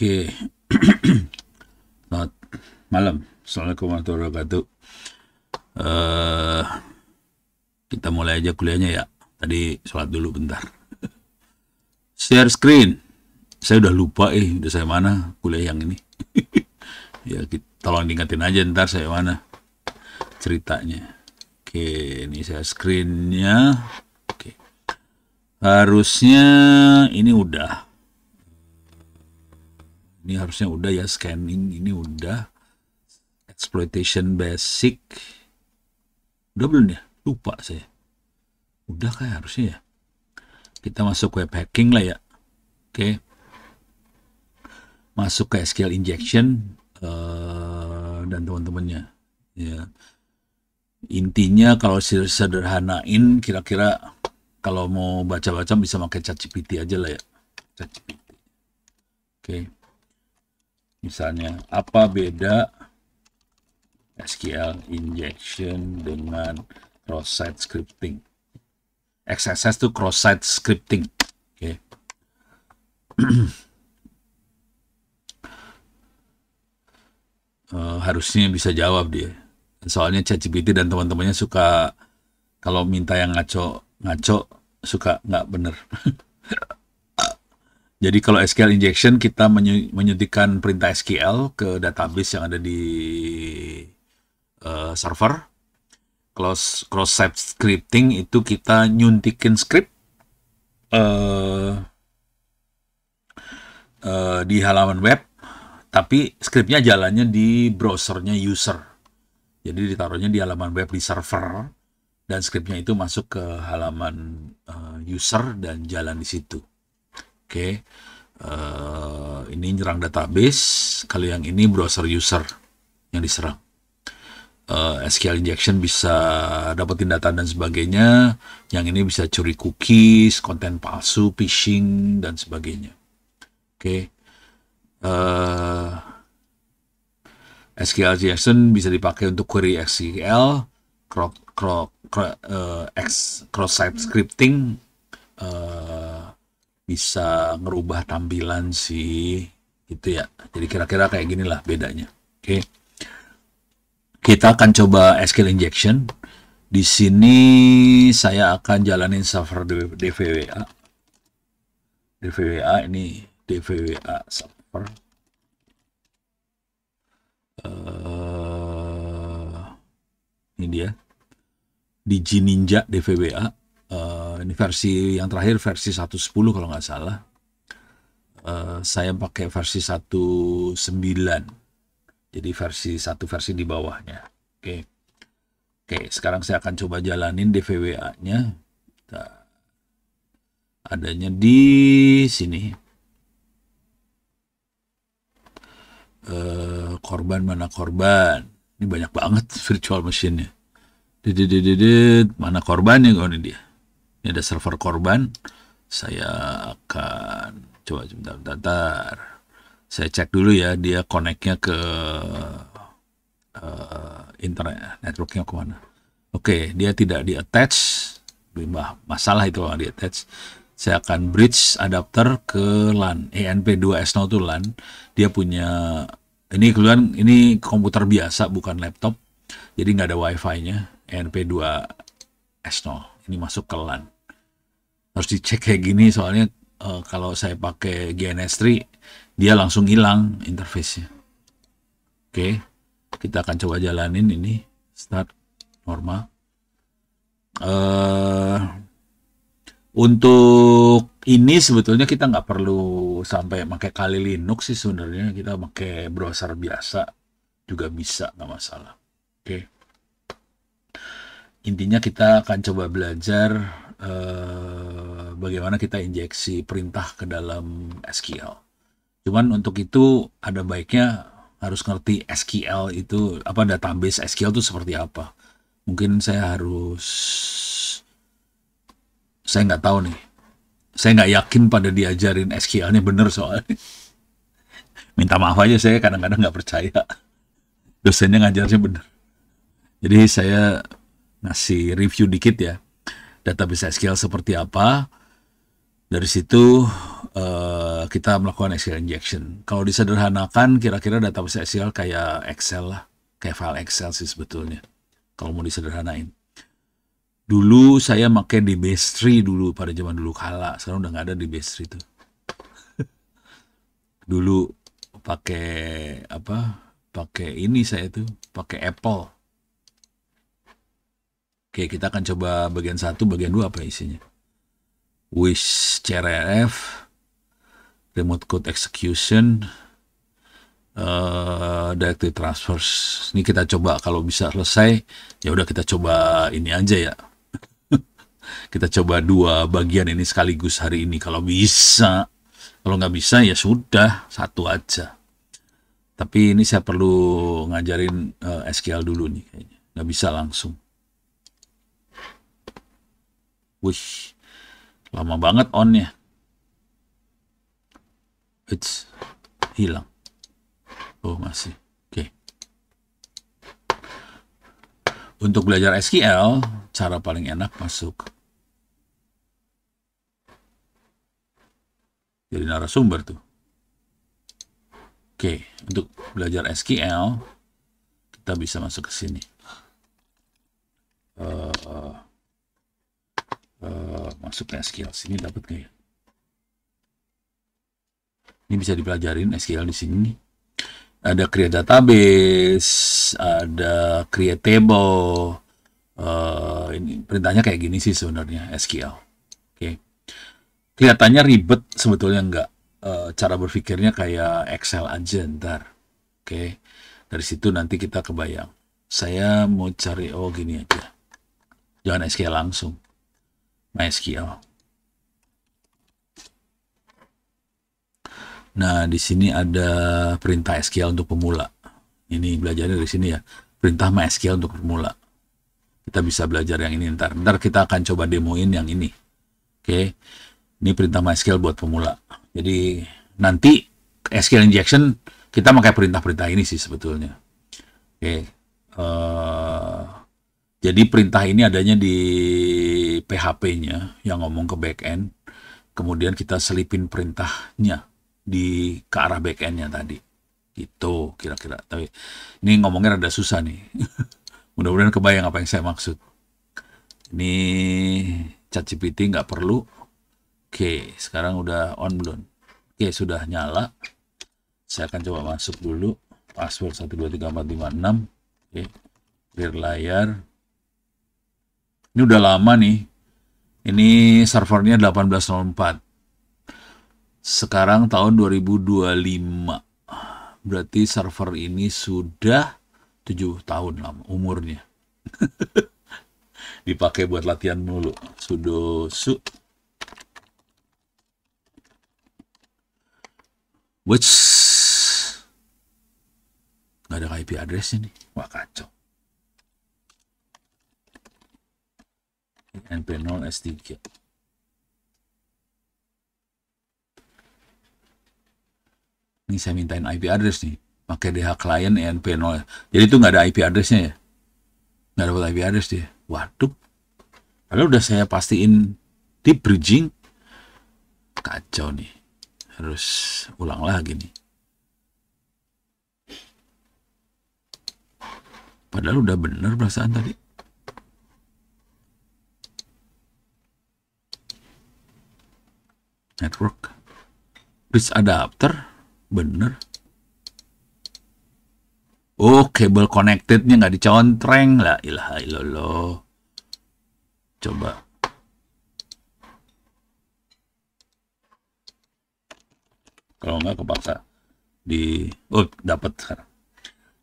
Oke, selamat malam. Assalamualaikum warahmatullahi wabarakatuh. Eh, kita mulai aja kuliahnya ya. Tadi sholat dulu bentar. Share screen. Saya udah lupa udah saya mana kuliah yang ini. Ya, tolong diingetin aja ntar saya mana ceritanya. Oke, ini saya screennya. Oke, harusnya ini udah. Ini harusnya udah ya, scanning ini udah. Exploitation basic. Udah belum ya? Lupa saya. Udah kayak harusnya ya. Kita masuk web hacking lah ya. Oke. Masuk ke SQL injection dan teman-temannya. Ya. Intinya kalau sederhanain kira-kira kalau mau baca-baca bisa pakai ChatGPT aja lah ya. ChatGPT. Oke. Misalnya, apa beda SQL injection dengan cross-site scripting? XSS itu cross-site scripting. Oke. Harusnya bisa jawab dia. Soalnya ChatGPT dan teman-temannya suka kalau minta yang ngaco suka nggak bener. Jadi kalau SQL injection kita menyuntikkan perintah SQL ke database yang ada di server. Cross-site scripting itu kita nyuntikin script di halaman web, tapi scriptnya jalannya di browsernya user. Jadi ditaruhnya di halaman web di server, dan scriptnya itu masuk ke halaman user dan jalan di situ. Oke, ini nyerang database. Kalau yang ini browser user yang diserang. SQL injection bisa dapetin data dan sebagainya. Yang ini bisa curi cookies, konten palsu, phishing dan sebagainya. Oke, SQL injection bisa dipakai untuk query SQL, cross-site scripting. Bisa ngerubah tampilan sih gitu ya. Jadi kira-kira kayak gini lah bedanya. Oke. Kita akan coba SQL injection. Di sini saya akan jalanin server DVWA. DVWA ini DVWA server. Ini dia. Digi Ninja DVWA. Ini versi yang terakhir versi 1.10 kalau nggak salah. Saya pakai versi 1.9. Jadi versi di bawahnya. Oke, sekarang saya akan coba jalanin DVWA-nya. Adanya di sini. Korban mana korban? Ini banyak banget virtual machine-nya. Mana korbannya? Oh, ini dia. Ini ada server korban. Saya akan coba bentar. Saya cek dulu ya, dia connect-nya ke internet, network-nya kemana. Oke, dia tidak di-attach. Masalah itu kalau di-attach. Saya akan bridge adapter ke LAN. ENP2S0 itu LAN. Dia punya, ini kebetulan ini komputer biasa, bukan laptop. Jadi nggak ada wifi-nya. ENP2S0. Ini masuk ke LAN. Harus dicek kayak gini soalnya kalau saya pakai GNS3 dia langsung hilang interface-nya. Oke, kita akan coba jalanin ini. Start normal. Untuk ini sebetulnya kita nggak perlu sampai pakai Kali Linux sih sebenarnya. Kita pakai browser biasa juga bisa, nggak masalah. Oke. Intinya kita akan coba belajar bagaimana kita injeksi perintah ke dalam SQL. Cuman untuk itu ada baiknya harus ngerti SQL itu, apa database SQL itu seperti apa. Mungkin saya nggak tahu nih. Saya nggak yakin pada diajarin SQL-nya bener soalnya. Minta maaf aja, saya kadang-kadang nggak percaya dosennya ngajarnya bener. Jadi saya ngasih review dikit ya, database SQL seperti apa. Dari situ kita melakukan SQL injection. Kalau disederhanakan, kira-kira database SQL kayak Excel lah, kayak file Excel sih sebetulnya. Kalau mau disederhanain. Dulu saya pakai DBase dulu pada zaman dulu kala, sekarang udah nggak ada DBase itu. Dulu pakai apa? Pakai ini saya tuh, pakai Apple. Oke, kita akan coba bagian 1, bagian 2 apa isinya? Wish CRF, remote code execution, directory transfers. Ini kita coba kalau bisa selesai, ya udah kita coba ini aja ya. Kita coba 2 bagian ini sekaligus hari ini kalau bisa. Kalau nggak bisa ya sudah, 1 aja. Tapi ini saya perlu ngajarin SQL dulu nih kayaknya. Nggak bisa langsung. Wih, lama banget on-nya. It's hilang. Oh, masih. Oke. Untuk belajar SQL, cara paling enak masuk jadi narasumber tuh. Oke, untuk belajar SQL, kita bisa masuk ke sini. Masuk ke SQL sini dapat nggak ya? Ini bisa dipelajarin SQL di sini. Ada create database, ada create table. Ini perintahnya kayak gini sih sebenarnya SQL. Oke. Kelihatannya ribet, sebetulnya enggak. Cara berpikirnya kayak Excel aja ntar. Oke. Dari situ nanti kita kebayang. Saya mau cari, oh gini aja. Jangan SQL langsung. MySQL. Nah, di sini ada perintah SQL untuk pemula. Ini belajarnya dari sini ya. Perintah MySQL untuk pemula. Kita bisa belajar yang ini ntar. Ntar kita akan coba demoin yang ini. Oke. Ini perintah MySQL buat pemula. Jadi nanti SQL injection kita pakai perintah-perintah ini sih sebetulnya. Oke. Jadi perintah ini adanya di PHP-nya yang ngomong ke backend. Kemudian kita selipin perintahnya ke arah backend-nya tadi. Gitu kira-kira. Tapi ini ngomongnya rada susah nih. Mudah-mudahan kebayang apa yang saya maksud. Ini ChatGPT nggak perlu. Oke, sekarang udah on belum? Oke, sudah nyala. Saya akan coba masuk dulu. Password 123456. Oke, clear layar. Ini udah lama nih. Ini servernya 1804. Sekarang tahun 2025. Berarti server ini sudah 7 tahun lama umurnya. Dipakai buat latihan mulu. Sudo su. Which nggak ada IP address ini. Wah, kacau. NP0 S3. Ini saya mintain IP address nih. Pakai DH client NP0. Jadi itu nggak ada IP addressnya ya? Nggak dapat IP address dia. Waduh. Padahal udah saya pastiin deep bridging. Kacau nih. Harus ulang lagi nih. Padahal udah bener perasaan tadi. Network. Bridge adapter. Bener. Oh, kabel connected-nya nggak dicontreng. La ilaha illallah. Coba. Kalau nggak kepaksa oh, dapat sekarang.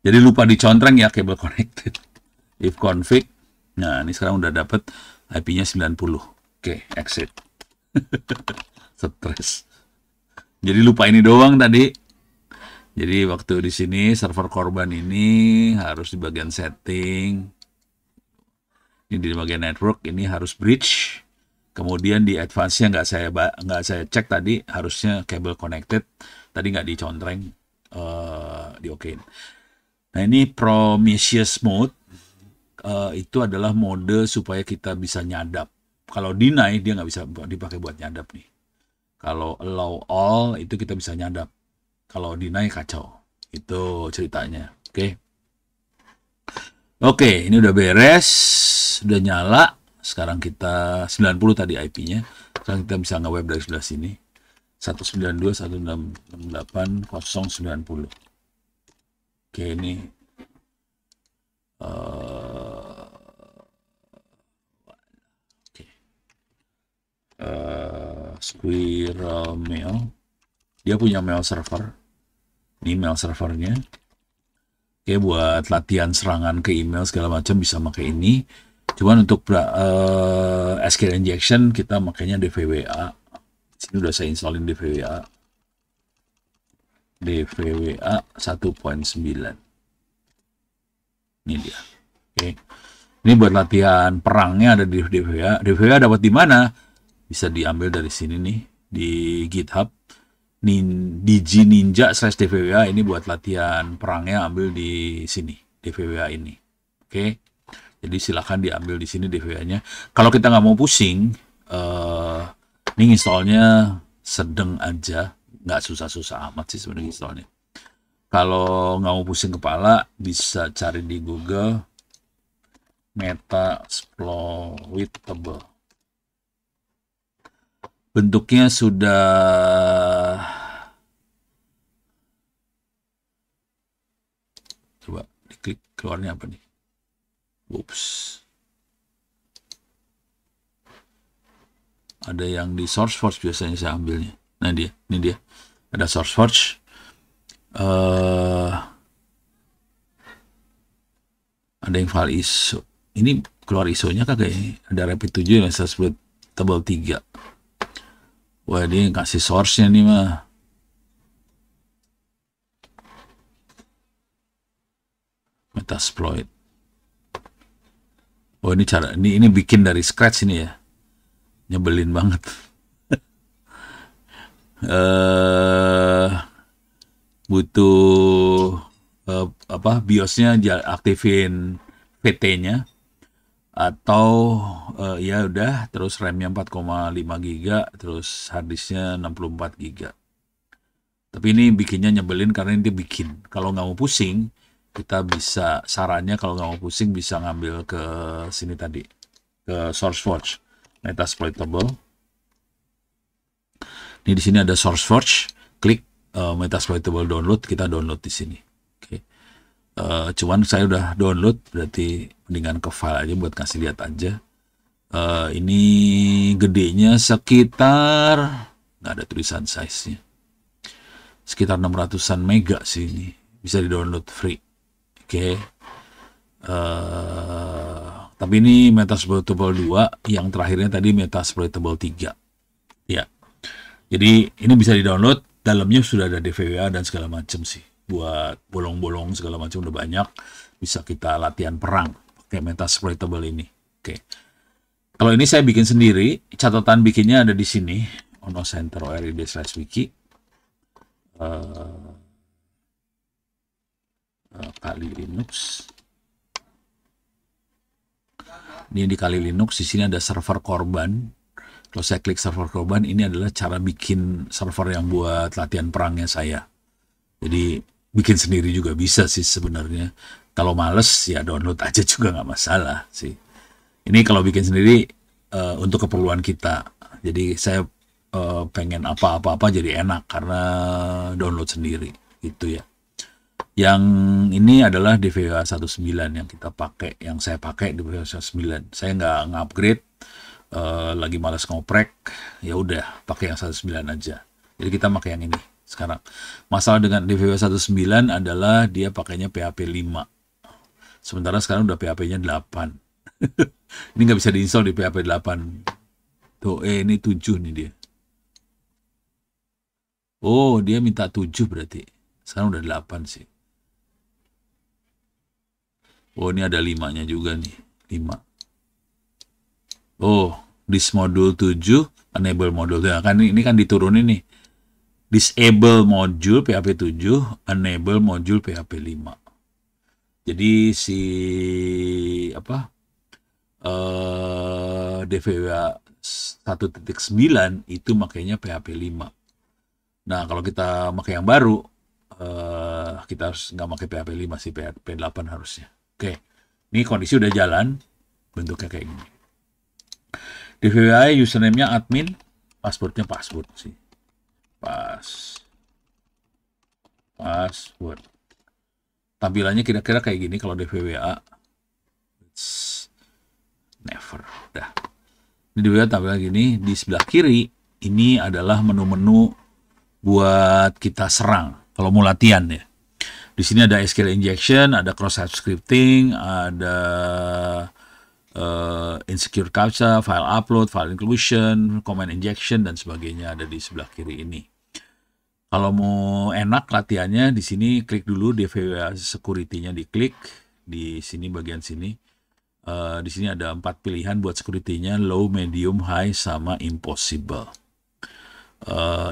Jadi lupa dicontreng ya kabel connected. If config. Nah, ini sekarang udah dapat IP-nya 90. Oke, exit. Stres. Jadi lupa ini doang tadi. Jadi waktu di sini server korban ini harus di bagian setting. Ini di bagian network ini harus bridge. Kemudian di advance-nya nggak saya cek tadi, harusnya cable connected. Tadi nggak dicontreng, diokein. Nah, ini Prometheus mode. Itu adalah mode supaya kita bisa nyadap. Kalau deny dia nggak bisa dipakai buat nyadap nih. Kalau allow all itu kita bisa nyadap. Kalau deny kacau. Itu ceritanya. Oke. Oke, ini udah beres. Udah nyala. Sekarang kita 90 tadi IP-nya. Sekarang kita bisa nge-web dari sebelah sini. 192.168.090. Oke, ini Squirrel Mail. Dia punya mail server. Ini mail servernya. Oke, buat latihan serangan ke email segala macam bisa pakai ini. Cuman untuk SQL injection kita makanya DVWA. Sini udah saya installin DVWA. DVWA 1.9. Ini dia. Oke. Ini buat latihan perangnya ada di DVWA. DVWA dapat di mana? Bisa diambil dari sini nih di GitHub. DG Ninja/DVWA ini buat latihan perangnya ambil di sini DVWA ini. Oke. Jadi silahkan diambil di sini DVWA-nya. Kalau kita nggak mau pusing, ini installnya sedang aja, nggak susah-susah amat sih sebenarnya installnya. Kalau nggak mau pusing kepala, bisa cari di Google Metasploitable. Bentuknya sudah coba diklik, keluarnya apa nih? Whoops. Ada yang di SourceForge biasanya saya ambilnya. Nah dia, ini dia. Ada SourceForge. Ada yang file ISO. Ini keluar ISO-nya kagak ya? Ada Rapid 7 yang saya sebut tebal 3. Wah, dia kasih source-nya nih mah. Metasploit. Oh, ini cara ini bikin dari scratch ini ya. Nyebelin banget. Butuh BIOS-nya aktifin VT-nya atau ya udah, terus RAM-nya 4,5 GB, terus harddisk-nya 64 GB. Tapi ini bikinnya nyebelin karena ini bikin. Kalau nggak mau pusing, kita bisa, sarannya kalau nggak mau pusing bisa ngambil ke sini tadi, ke SourceForge, Metasploitable. Ini di sini ada SourceForge, klik Metasploitable download, kita download di sini. Oke. Cuman saya udah download, berarti mendingan ke file aja buat kasih lihat aja. Ini gedenya sekitar, nggak ada tulisan size-nya, sekitar 600-an mega sih ini. Bisa di-download free. Oke. Tapi ini Metasploitable 2, yang terakhirnya tadi Metasploitable 3. Ya. Jadi ini bisa di-download, dalamnya sudah ada DVWA dan segala macam sih. Buat bolong-bolong segala macam udah banyak. Bisa kita latihan perang pakai Metasploitable ini. Oke. Kalau ini saya bikin sendiri, catatan bikinnya ada di sini. Ono Center ORID/wiki. Kali Linux. Ini di Kali Linux, di sini ada server korban. Kalau saya klik server korban, ini adalah cara bikin server yang buat latihan perangnya saya. Jadi bikin sendiri juga bisa sih sebenarnya. Kalau males ya download aja juga nggak masalah sih. Ini kalau bikin sendiri untuk keperluan kita. Jadi saya pengen apa-apa jadi enak karena download sendiri gitu ya. Yang ini adalah DVWA 19 yang kita pakai, yang saya pakai DVWA 19. Saya nggak upgrade, lagi males ngoprek, ya udah pakai yang 19 aja. Jadi kita pakai yang ini sekarang. Masalah dengan DVWA 19 adalah dia pakainya PHP 5. Sementara sekarang udah PHP-nya 8. Ini nggak bisa diinstal di PHP 8. Tuh, ini 7 nih dia. Oh, dia minta 7 berarti. Sekarang udah 8 sih. Oh, ini ada 5-nya juga nih. 5. Oh, this module 7, enable module. Ya, kan ini kan diturunin nih. Disable module PHP 7, enable module PHP 5. Jadi si DVWA 1.9 itu makanya PHP 5. Nah, kalau kita pakai yang baru, kita harus nggak pakai PHP 5 sih, PHP 8 harusnya. Oke, ini kondisi udah jalan, bentuknya kayak gini. DVWA username-nya admin, password-nya password sih. Password. Tampilannya kira-kira kayak gini kalau DVWA. Never. Udah. Ini DVWA tampilan gini. Di sebelah kiri, ini adalah menu-menu buat kita serang. Kalau mau latihan ya. Di sini ada SQL injection, ada cross-site scripting, ada insecure captcha, file upload, file inclusion, command injection, dan sebagainya ada di sebelah kiri ini. Kalau mau enak latihannya, di sini klik dulu DVWA security-nya, diklik di sini bagian sini. Di sini ada 4 pilihan buat security-nya, low, medium, high, sama impossible.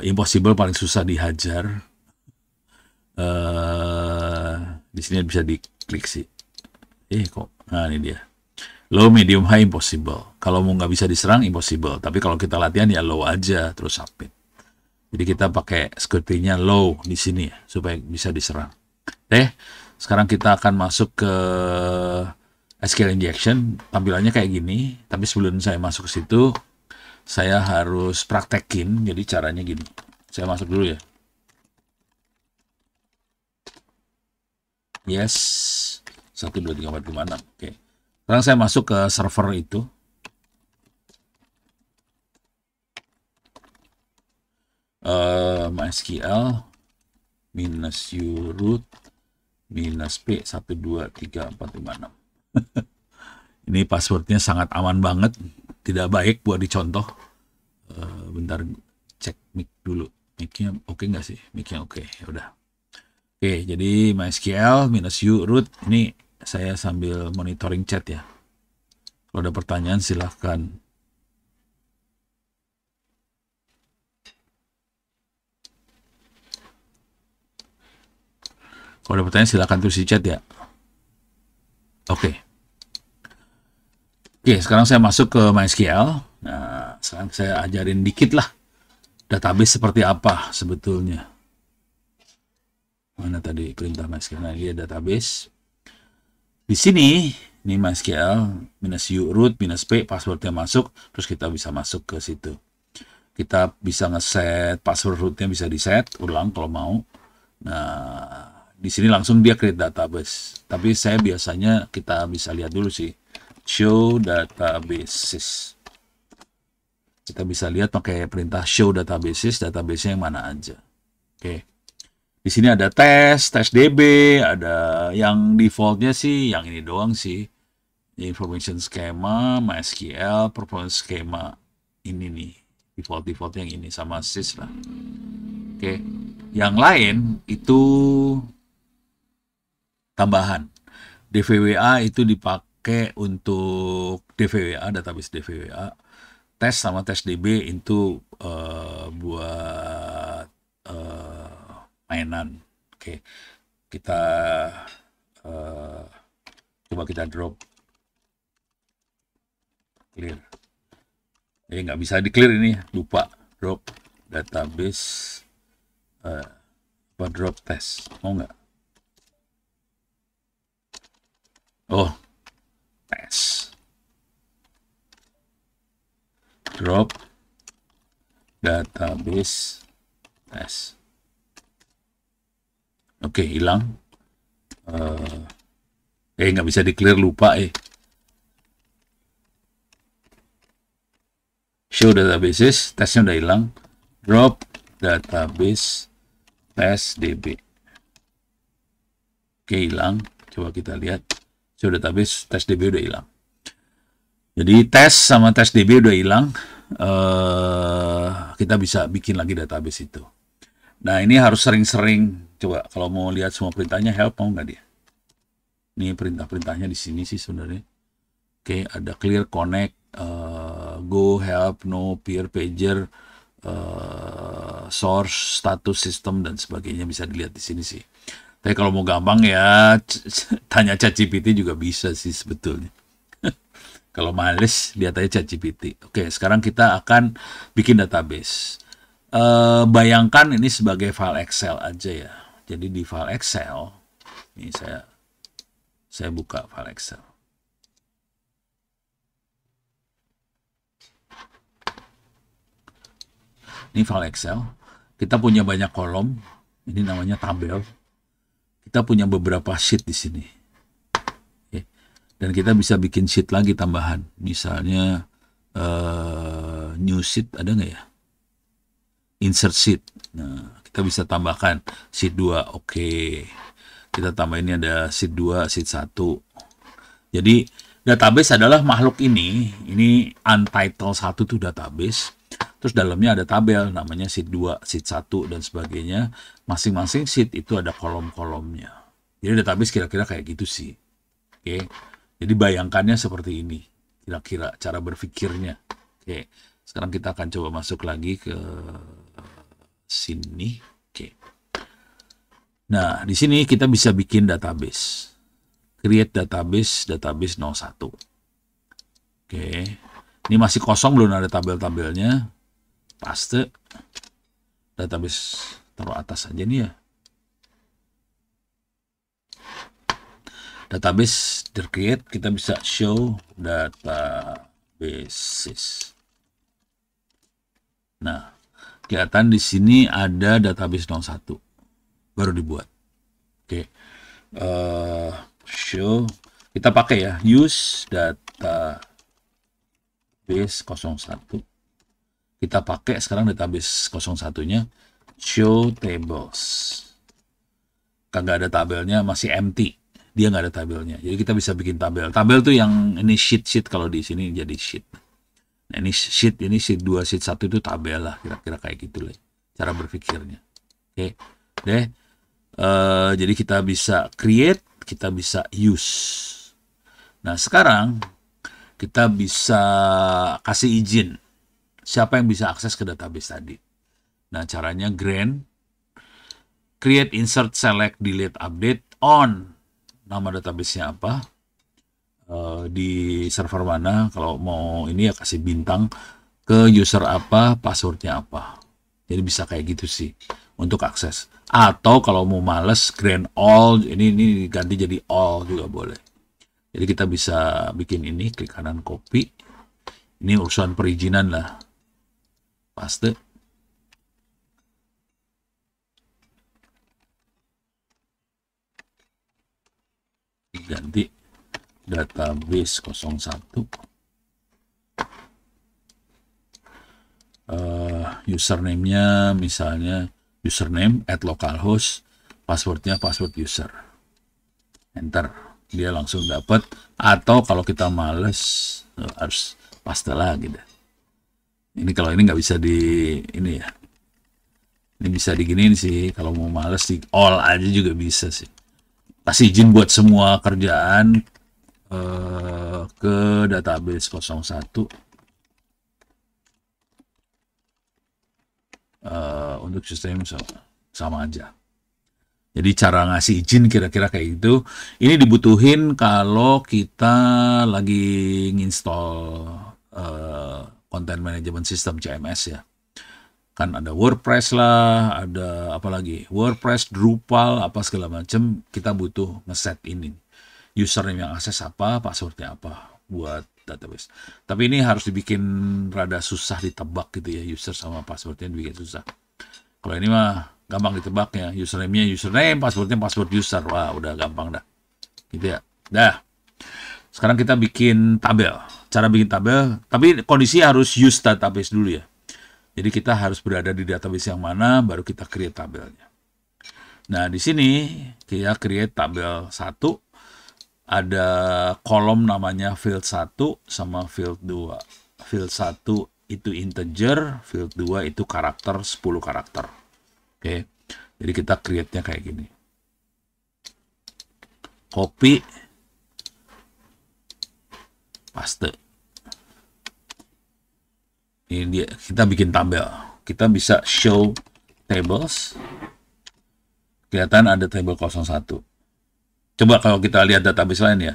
Impossible paling susah dihajar. Di sini bisa diklik sih. Nah ini dia. Low, medium, high, impossible. Kalau mau nggak bisa diserang, impossible. Tapi kalau kita latihan ya low aja, terus submit. Jadi kita pakai security-nya low di sini ya, supaya bisa diserang. Sekarang kita akan masuk ke SQL injection. Tampilannya kayak gini. Tapi sebelum saya masuk ke situ, saya harus praktekin. Jadi caranya gini. Saya masuk dulu ya. Yes. 1, 2, 3, 4, 5, 6. Oke. Sekarang saya masuk ke server itu. MySQL -u root -p 1, 2, 3, 4, 5, 6. Ini passwordnya sangat aman banget. Tidak baik buat dicontoh. Bentar cek mic dulu. Mic-nya oke nggak sih? Mic-nya oke. Ya udah. Oke, jadi MySQL -u root. Ini saya sambil monitoring chat ya. Kalau ada pertanyaan silahkan. Kalau ada pertanyaan silahkan tulis di chat ya. Oke. Oke, sekarang saya masuk ke MySQL. Nah, sekarang saya ajarin dikit lah database seperti apa sebetulnya. Mana tadi perintah MySQL? Nah, ini database. Di sini, ini MySQL -u root -p, passwordnya masuk, terus kita bisa masuk ke situ. Kita bisa ngeset password rootnya, bisa di set ulang kalau mau. Nah, di sini langsung dia create database. Tapi saya biasanya kita bisa lihat dulu sih, show databases. Kita bisa lihat pakai perintah show databases, database-nya yang mana aja. Oke. Di sini ada tes DB, ada yang defaultnya sih, yang ini doang sih. Information schema, MySQL, performance schema. Ini nih, default yang ini sama sys lah. Oke. Yang lain itu tambahan. DVWA itu dipakai untuk DVWA, database DVWA. Tes sama tes DB itu buat mainan. Oke, kita coba kita drop clear. Nggak bisa di clear ini, lupa drop database drop test, mau nggak? Oh, tes drop database test. Oke, hilang. Nggak bisa di clear, lupa show databases, tesnya udah hilang. Drop database test DB. Oke, hilang. Coba kita lihat. Show database test DB udah hilang. Jadi tes sama tes DB udah hilang. Kita bisa bikin lagi database itu. Nah, ini harus sering-sering. Coba kalau mau lihat semua perintahnya, help mau nggak dia? Ini perintah-perintahnya di sini sih sebenarnya. Oke, ada clear, connect, go, help, no, peer, pager, source, status, system, dan sebagainya bisa dilihat di sini sih. Tapi kalau mau gampang ya tanya ChatGPT juga bisa sih sebetulnya. Kalau males, lihat aja ChatGPT. Oke, sekarang kita akan bikin database. Bayangkan ini sebagai file Excel aja ya. Jadi di file Excel, ini saya buka file Excel. Ini file Excel. Kita punya banyak kolom. Ini namanya tabel. Kita punya beberapa sheet di sini. Oke. Dan kita bisa bikin sheet lagi tambahan. Misalnya new sheet ada nggak ya? Insert sheet. Nah, kita bisa tambahkan sheet 2. Oke. Kita tambah ini ada sheet 2, sheet 1. Jadi database adalah makhluk ini. Ini untitled 1 tuh database. Terus dalamnya ada tabel namanya sheet 2, sheet 1 dan sebagainya. Masing-masing sheet itu ada kolom-kolomnya. Jadi database kira-kira kayak gitu sih. Oke. Jadi bayangkannya seperti ini. Kira-kira cara berpikirnya. Oke. Sekarang kita akan coba masuk lagi ke sini. Oke. Nah, di sini kita bisa bikin database. Create database 01. Oke. Ini masih kosong, belum ada tabel-tabelnya. Paste. Database taruh atas aja nih ya. Database create, kita bisa show databases. Nah, kelihatan di sini ada database 01. Baru dibuat. Oke. Show. Kita pakai ya. Use database 01. Kita pakai sekarang database 01-nya. Show tables. Kagak ada tabelnya, masih empty. Dia nggak ada tabelnya. Jadi kita bisa bikin tabel. Tabel tuh yang ini sheet kalau di sini jadi sheet. Nah, ini sheet 2, sheet 1 itu tabel lah. Kira-kira kayak gitu lah cara berpikirnya. Oke. Deh. Jadi kita bisa create, kita bisa use. Nah, sekarang kita bisa kasih izin. Siapa yang bisa akses ke database tadi? Nah, caranya grant, create, insert, select, delete, update, on. Nama database-nya apa? Di server mana? Kalau mau ini ya kasih bintang. Ke user apa, passwordnya apa. Jadi bisa kayak gitu sih untuk akses. Atau kalau mau males, grant all, ini ganti jadi all juga boleh. Jadi kita bisa bikin ini, klik kanan copy. Ini urusan perizinan lah. Paste. Ganti database 01. Username-nya misalnya username @localhost, passwordnya password user. Enter. Dia langsung dapat. Atau kalau kita males harus paste lagi deh. Ini kalau ini nggak bisa di ini ya. Ini bisa diginiin sih. Kalau mau males di all aja juga bisa sih. Kasih izin buat semua kerjaan ke database 01. Untuk sistem sama aja. Jadi cara ngasih izin kira-kira kayak gitu. Ini dibutuhin kalau kita lagi nginstall content management system CMS ya. Kan ada WordPress lah, ada apa lagi? WordPress, Drupal, apa segala macam. Kita butuh ngeset ini. Username yang akses apa, passwordnya apa buat database. Tapi ini harus dibikin rada susah ditebak gitu ya. User sama passwordnya dibikin susah. Kalau ini mah gampang ditebak ya. Username-nya username, passwordnya password user. Wah, udah gampang dah. Gitu ya. Dah. Sekarang kita bikin tabel. Cara bikin tabel, tapi kondisi harus use database dulu ya. Jadi kita harus berada di database yang mana, baru kita create tabelnya. Nah, di sini kita create tabel 1. Ada kolom namanya field 1 sama field 2. Field 1 itu integer, field 2 itu karakter, 10 karakter. Oke. Jadi kita create-nya kayak gini. Copy. Paste. Ini dia, kita bikin tabel. Kita bisa show tables. Kelihatan ada table 01. Coba kalau kita lihat database lain ya.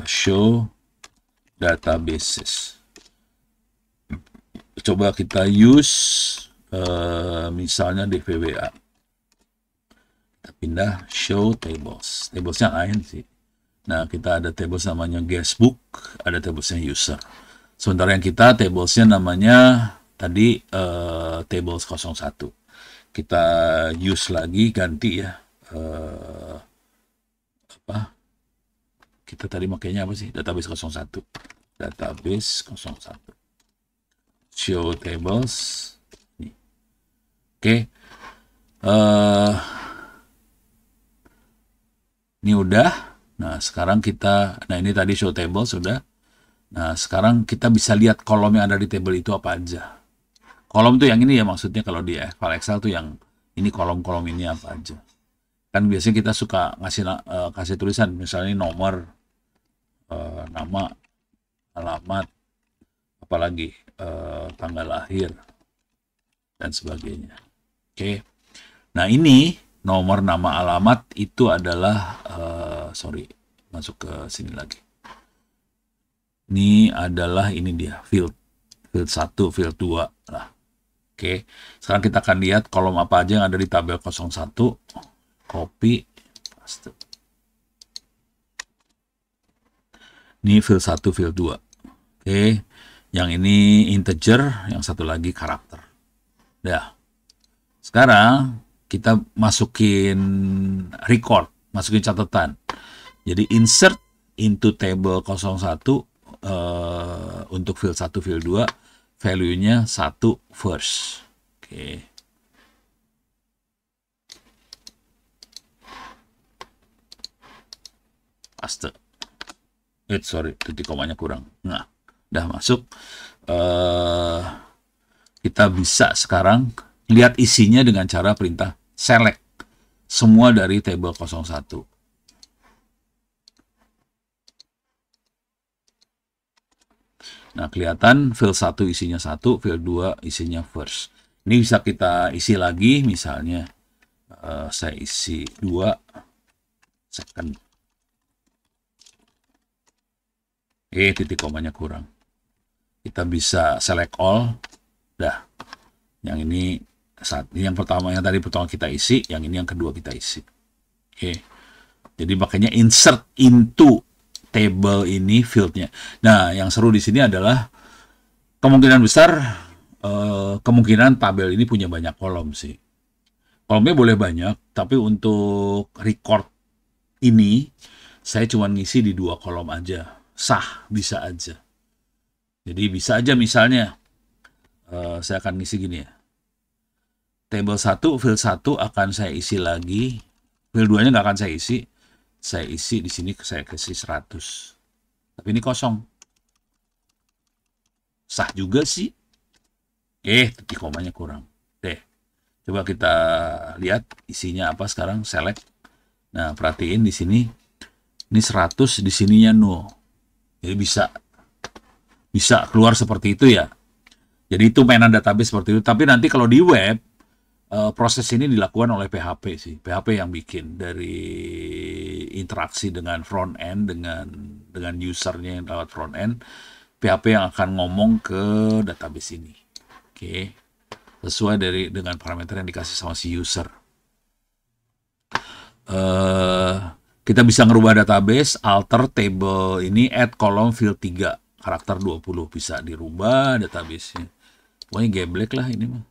Show databases. Coba kita use misalnya DVWA. Kita pindah show tables. Tablesnya lain sih. Nah, kita ada tables namanya guestbook, ada tablesnya user. Sementara yang kita tablesnya namanya tadi tables 01. Kita use lagi, ganti ya. Kita tadi makanya apa sih? Database 01. Database 01. Show tables. Oke. Ini udah. Nah, sekarang kita, nah ini tadi show table sudah. Nah, sekarang kita bisa lihat kolom yang ada di table itu apa aja. Kolom tuh yang ini ya, maksudnya kalau di file Excel tuh yang ini kolom-kolom ini apa aja. Kan biasanya kita suka kasih tulisan, misalnya nomor, nama, alamat, apalagi tanggal lahir, dan sebagainya. Oke. Nah, ini nomor, nama, alamat itu adalah, masuk ke sini lagi. Ini adalah, ini dia, field 1, field 2 lah. Oke, sekarang kita akan lihat kolom apa aja yang ada di tabel 01. Copy, paste. Ini field 1, field 2. Oke, yang ini integer, yang satu lagi karakter. Dah. Sekarang kita masukin record, masukin catatan. Jadi insert into table 01 untuk field 1, field 2, value-nya 1 first. Oke. Paste. Titik komanya kurang. Nah, udah masuk. Kita bisa sekarang lihat isinya dengan cara perintah select semua dari table 01. Nah, kelihatan field 1 isinya 1, field 2 isinya first. Ini bisa kita isi lagi, misalnya saya isi 2 second. Titik komanya kurang. Kita bisa select all. Dah. Yang ini yang pertama, yang tadi pertama kita isi, yang ini yang kedua kita isi. Oke. Jadi makanya insert into table ini fieldnya. Nah, yang seru di sini adalah kemungkinan besar kemungkinan tabel ini punya banyak kolom sih. Kolomnya boleh banyak, tapi untuk record ini saya cuma ngisi di 2 kolom aja. Sah, bisa aja. Jadi bisa aja misalnya saya akan ngisi gini ya. Table 1, field 1 akan saya isi lagi. Field 2-nya nggak akan saya isi. Saya isi di sini, saya kasih 100. Tapi ini kosong. Sah juga sih. Titik komanya kurang. Deh. Coba kita lihat isinya apa sekarang. Select. Nah, perhatiin di sini. Ini 100, di sininya 0. Jadi bisa keluar seperti itu ya. Jadi itu mainan database seperti itu. Tapi nanti kalau di web, proses ini dilakukan oleh PHP sih. PHP yang bikin dari interaksi dengan front end, dengan usernya yang lewat front end. PHP yang akan ngomong ke database ini. Oke. Sesuai dengan parameter yang dikasih sama si user. Kita bisa ngerubah database, alter table ini, add column field 3, karakter 20. Bisa dirubah database-nya. Pokoknya geblek lah ini mah.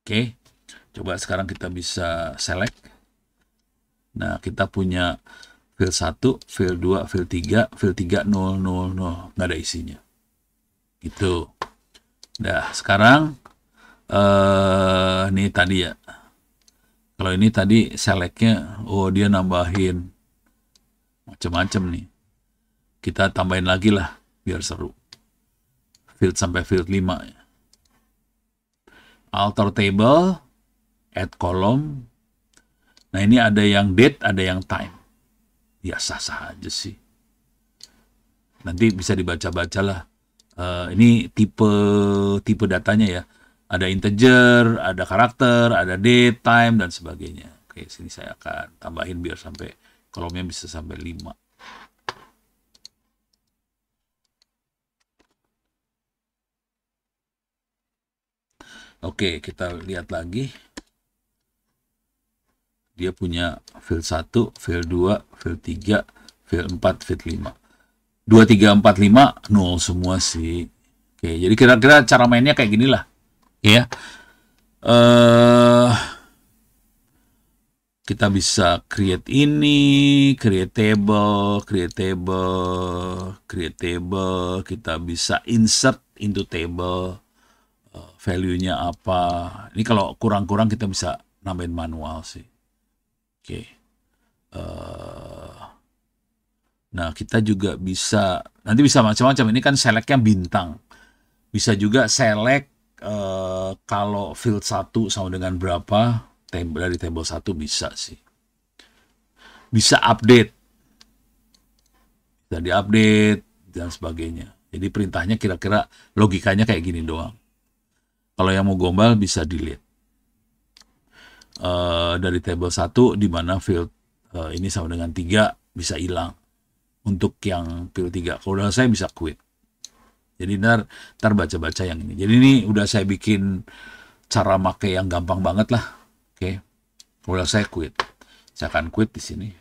Oke, coba sekarang kita bisa select. Nah, kita punya field 1, field 2, field 3, field 3, 0, 0, 0. Nggak ada isinya. Gitu. Nah, sekarang ini tadi ya. Kalau ini tadi select-nya, dia nambahin macam-macam nih. Kita tambahin lagi lah, biar seru. Field sampai field 5 ya. Alter table, add column. Nah, ini ada yang date, ada yang time. Ya, sah-sah aja sih. Nanti bisa dibaca-baca lah. Ini tipe datanya ya. Ada integer, ada karakter, ada date, time, dan sebagainya. Oke, sini saya akan tambahin biar sampai kolomnya bisa sampai 5. Oke, kita lihat lagi. Dia punya field 1, field 2, field 3, field 4, field 5. 2, 3, 4, 5, 0 semua sih. Oke, jadi kira-kira cara mainnya kayak gini lah. Ya. Kita bisa create ini, create table, kita bisa insert into table, value-nya apa. Ini kalau kurang-kurang kita bisa nambahin manual sih. Oke. Nah, kita juga bisa, nanti bisa macam-macam. Ini kan select-nya bintang. Bisa juga select kalau field 1 sama dengan berapa, dari table 1 bisa sih. Bisa update. Bisa diupdate dan sebagainya. Jadi perintahnya kira-kira logikanya kayak gini doang. Kalau yang mau gombal bisa delete. Dari table 1 di mana field ini sama dengan 3 bisa hilang. Untuk yang field 3. Kalau udah saya bisa quit. Jadi ntar baca-baca yang ini. Jadi ini udah saya bikin cara make yang gampang banget lah. Oke. Udah saya quit. Saya akan quit di sini.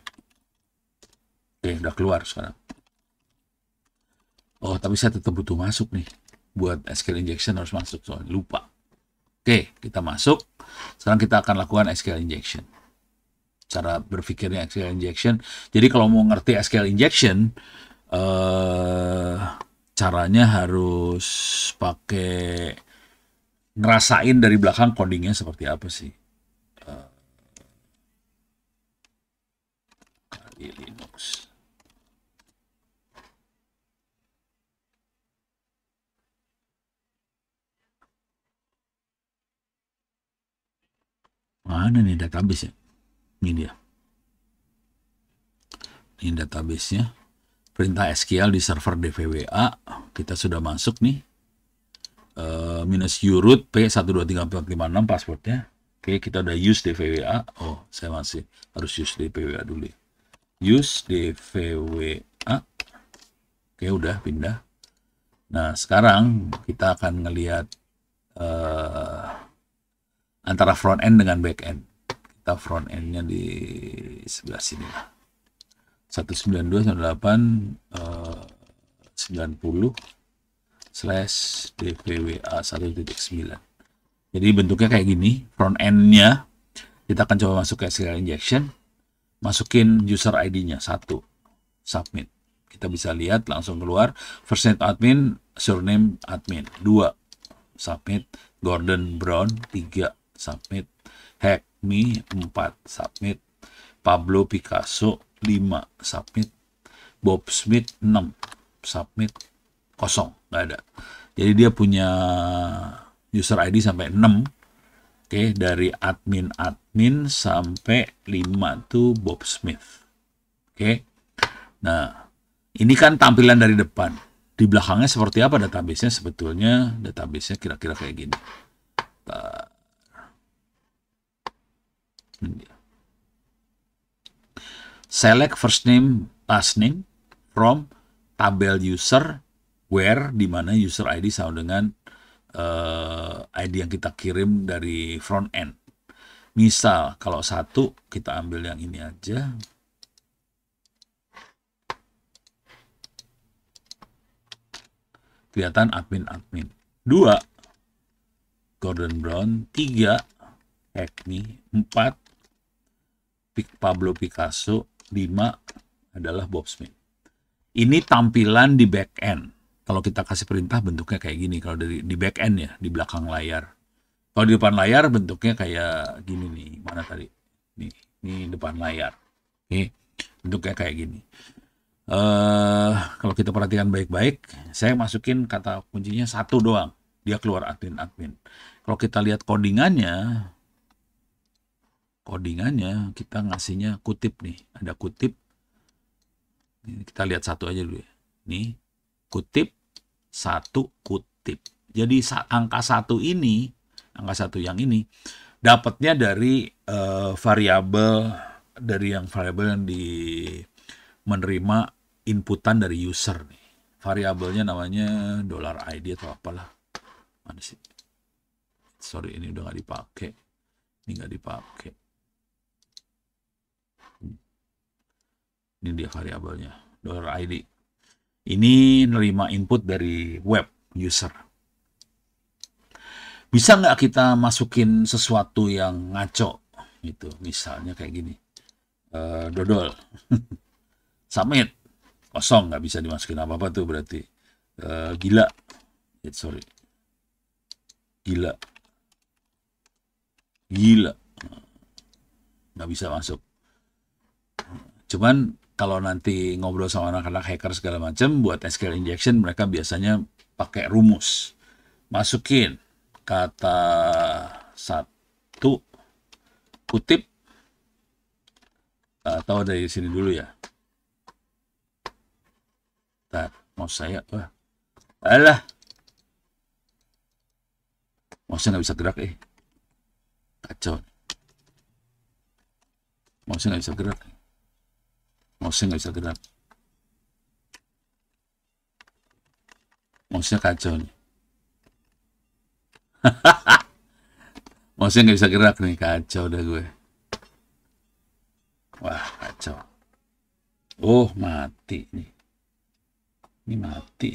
Oke, udah keluar sekarang. Oh, tapi saya tetap butuh masuk nih. Buat SQL injection harus masuk, soalnya lupa. Oke, kita masuk. Sekarang kita akan lakukan SQL injection. Cara berpikirnya SQL injection. Jadi kalau mau ngerti SQL injection, caranya harus pakai ngerasain dari belakang codingnya seperti apa sih. Kali Linux. Mana nih database ya? Ini dia. Ini database-nya. Perintah SQL di server DVWA. Kita sudah masuk nih. Minus uroot P123456 passwordnya. Oke, kita udah use DVWA. Oh, saya masih harus use DVWA dulu. Use DVWA. Oke, udah pindah. Nah, sekarang kita akan ngelihat antara front end dengan back end. Kita front end-nya di sebelah sini lah. 192.168.90/DVWA 1.9. Jadi bentuknya kayak gini. Front end-nya kita akan coba masuk ke SQL injection. Masukin user ID-nya 1. Submit. Kita bisa lihat langsung keluar. First name admin, surname admin 2. Submit. Gordon Brown 3. Submit. Hackme 4. Submit. Pablo Picasso 5. Submit. Bob Smith 6. Submit. Kosong, nggak ada. Jadi dia punya user ID sampai 6. Oke, dari admin sampai 5 tuh Bob Smith. Oke. Nah, ini kan tampilan dari depan. Di belakangnya seperti apa database-nya? Sebetulnya database-nya kira-kira kayak gini. Select first name, last name from tabel user where, di mana user ID sama dengan ID yang kita kirim dari front end. Misal kalau 1 kita ambil yang ini aja. Kelihatan admin. 2 Gordon Brown, 3 Hackme, 4 Pablo Picasso, 5 adalah Bob Smith. Ini tampilan di back end. Kalau kita kasih perintah bentuknya kayak gini. Kalau di back end ya, di belakang layar. Kalau di depan layar bentuknya kayak gini nih. Mana tadi? Ini depan layar. Oke, bentuknya kayak gini. Kalau kita perhatikan baik-baik, saya masukin kata kuncinya 1 doang. Dia keluar admin. Kalau kita lihat codingannya kita ngasihnya kutip nih. Ada kutip. Kita lihat 1 aja dulu ya. Nih, kutip, 1 kutip. Jadi angka 1 yang ini dapatnya dari variabel dari yang variabel yang menerima inputan dari user nih. Variabelnya namanya $ID atau apalah. Mana sih? Sorry, ini udah nggak dipakai. Ini nggak dipakai. Ini dia variabelnya, $ID. Ini nerima input dari web user. Bisa nggak kita masukin sesuatu yang ngaco? Gitu, misalnya kayak gini. Dodol. Submit. Kosong, nggak bisa dimasukin apa-apa tuh berarti. Gila. Sorry. Gila. Gila. Nggak bisa masuk. Cuman kalau nanti ngobrol sama anak-anak hacker segala macam, buat SQL injection mereka biasanya pakai rumus. Masukin kata satu, kutip, atau dari sini dulu ya. Bentar, mau saya, alah, mouse-nya nggak bisa gerak kacau. Mouse-nya nggak bisa gerak. Mouse-nya nggak bisa gerak. Mouse-nya kacau nih. Mouse-nya nggak bisa gerak nih, kacau dah gue. Wah, kacau. Oh, mati nih. Ini mati.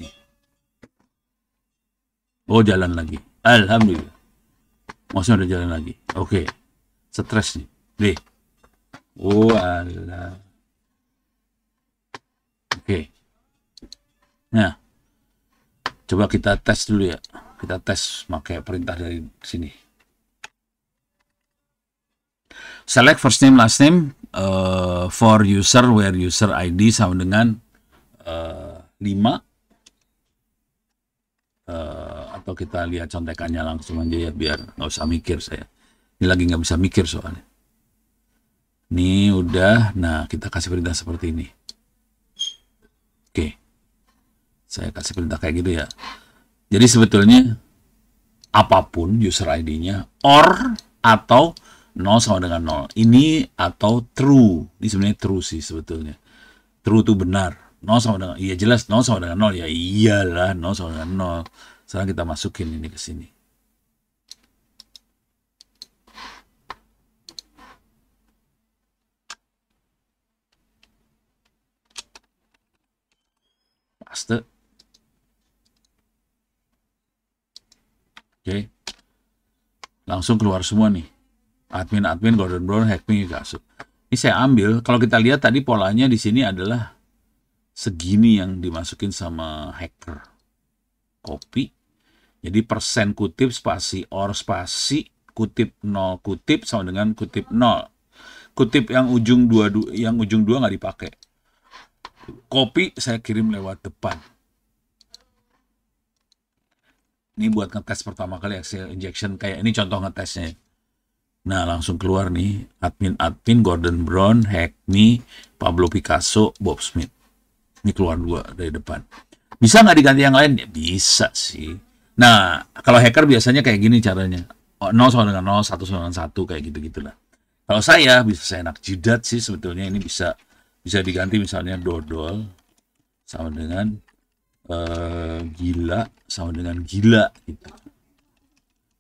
Oh, jalan lagi. Alhamdulillah. Mouse-nya udah jalan lagi. Oke. Stres nih. Deh. Oh, alah. Oke. Nah, coba kita tes dulu ya. Kita tes pakai perintah dari sini. Select first name, last name for user where user ID sama dengan 5. Atau kita lihat contekannya langsung aja ya, biar nggak usah mikir saya. Ini lagi nggak bisa mikir soalnya. Ini udah, nah kita kasih perintah seperti ini. Oke, saya kasih perintah kayak gitu ya. Jadi sebetulnya apapun user ID-nya, or atau 0 sama dengan 0. Ini atau true. Ini sebenarnya true sih sebetulnya. True itu benar. 0 sama dengan, iya jelas 0 sama dengan 0. Ya iyalah 0 sama dengan 0. Sekarang kita masukin ini ke sini. Paste. Oke. Langsung keluar semua nih. Admin, Gordon Brown, Hackme, Kasu. Ini saya ambil, kalau kita lihat tadi polanya di sini adalah segini yang dimasukin sama hacker. Copy. Jadi persen kutip spasi or spasi kutip 0 kutip sama dengan kutip 0. Kutip yang ujung 2 nggak dipakai. Copy saya kirim lewat depan. Ini buat ngetes pertama kali SQL injection, kayak ini contoh ngetesnya. Nah, langsung keluar nih, admin, Gordon Brown, Hackme, Pablo Picasso, Bob Smith. Ini keluar 2 dari depan. Bisa nggak diganti yang lain? Ya bisa sih. Nah, kalau hacker biasanya kayak gini caranya. 0 sama dengan 0, 1 sama dengan 1, kayak gitu-gitulah. Kalau saya, bisa saya enak jidat sih sebetulnya. Ini bisa diganti misalnya dodol sama dengan gila sama dengan gila gitu.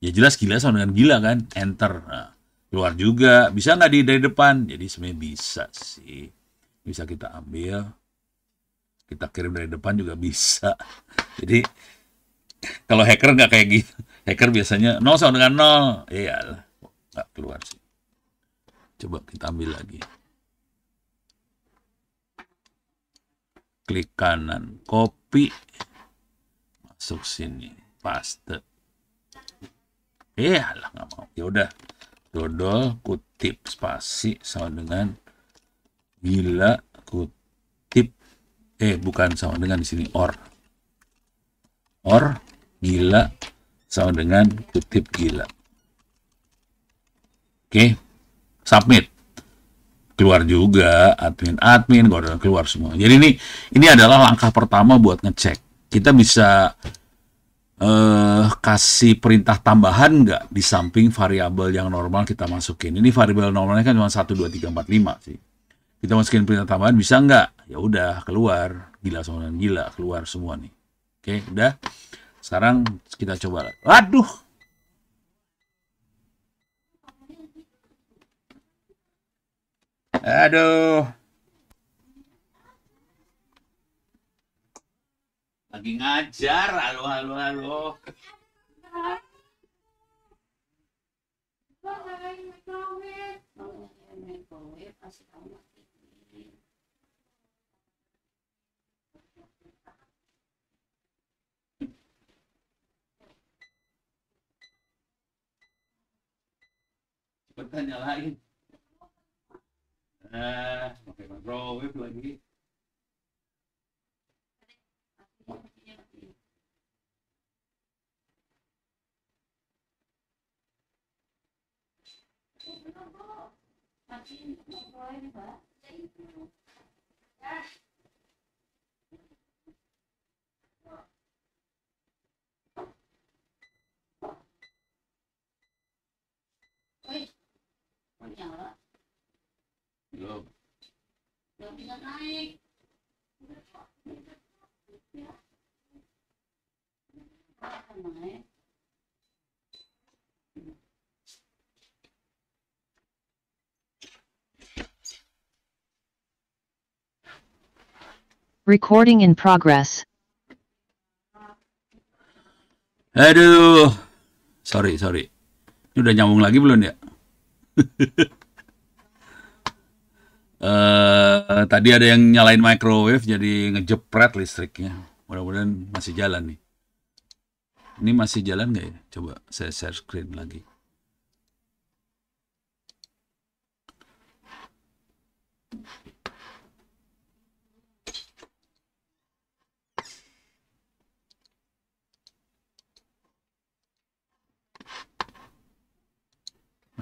Ya jelas gila sama dengan gila kan, enter. Nah, keluar juga. Bisa nggak dari depan? Jadi sebenarnya bisa sih. Bisa kita ambil, kita kirim dari depan juga bisa. Jadi kalau hacker nggak kayak gitu. Hacker biasanya 0 sama dengan 0. Iyalah, nggak keluar sih. Coba kita ambil lagi. Klik kanan, copy, masuk sini, paste. Lah nggak mau. Ya udah, dodol kutip spasi sama dengan gila kutip bukan sama dengan di sini or gila sama dengan kutip gila. Oke, submit. Keluar juga admin, keluar semua. Jadi ini adalah langkah pertama buat ngecek. Kita bisa kasih perintah tambahan nggak di samping variabel yang normal kita masukin. Ini variabel normalnya kan cuma 1, 2, 3, 4, 5 sih. Kita masukin perintah tambahan bisa nggak? Ya udah keluar. Gila sama dengan gila keluar semua nih. Oke, udah. Sekarang kita coba. Aduh. Aduh. Lagi ngajar. Halo, halo, halo. Cepetan nyalain. Pakai microwave lagi. Belum. Belum bisa naik. Recording in progress. Aduh. Sorry. Ini udah nyambung lagi belum ya? Tadi ada yang nyalain microwave jadi ngejepret listriknya. Mudah-mudahan masih jalan nih. Ini masih jalan nggak ya? Coba saya share screen lagi.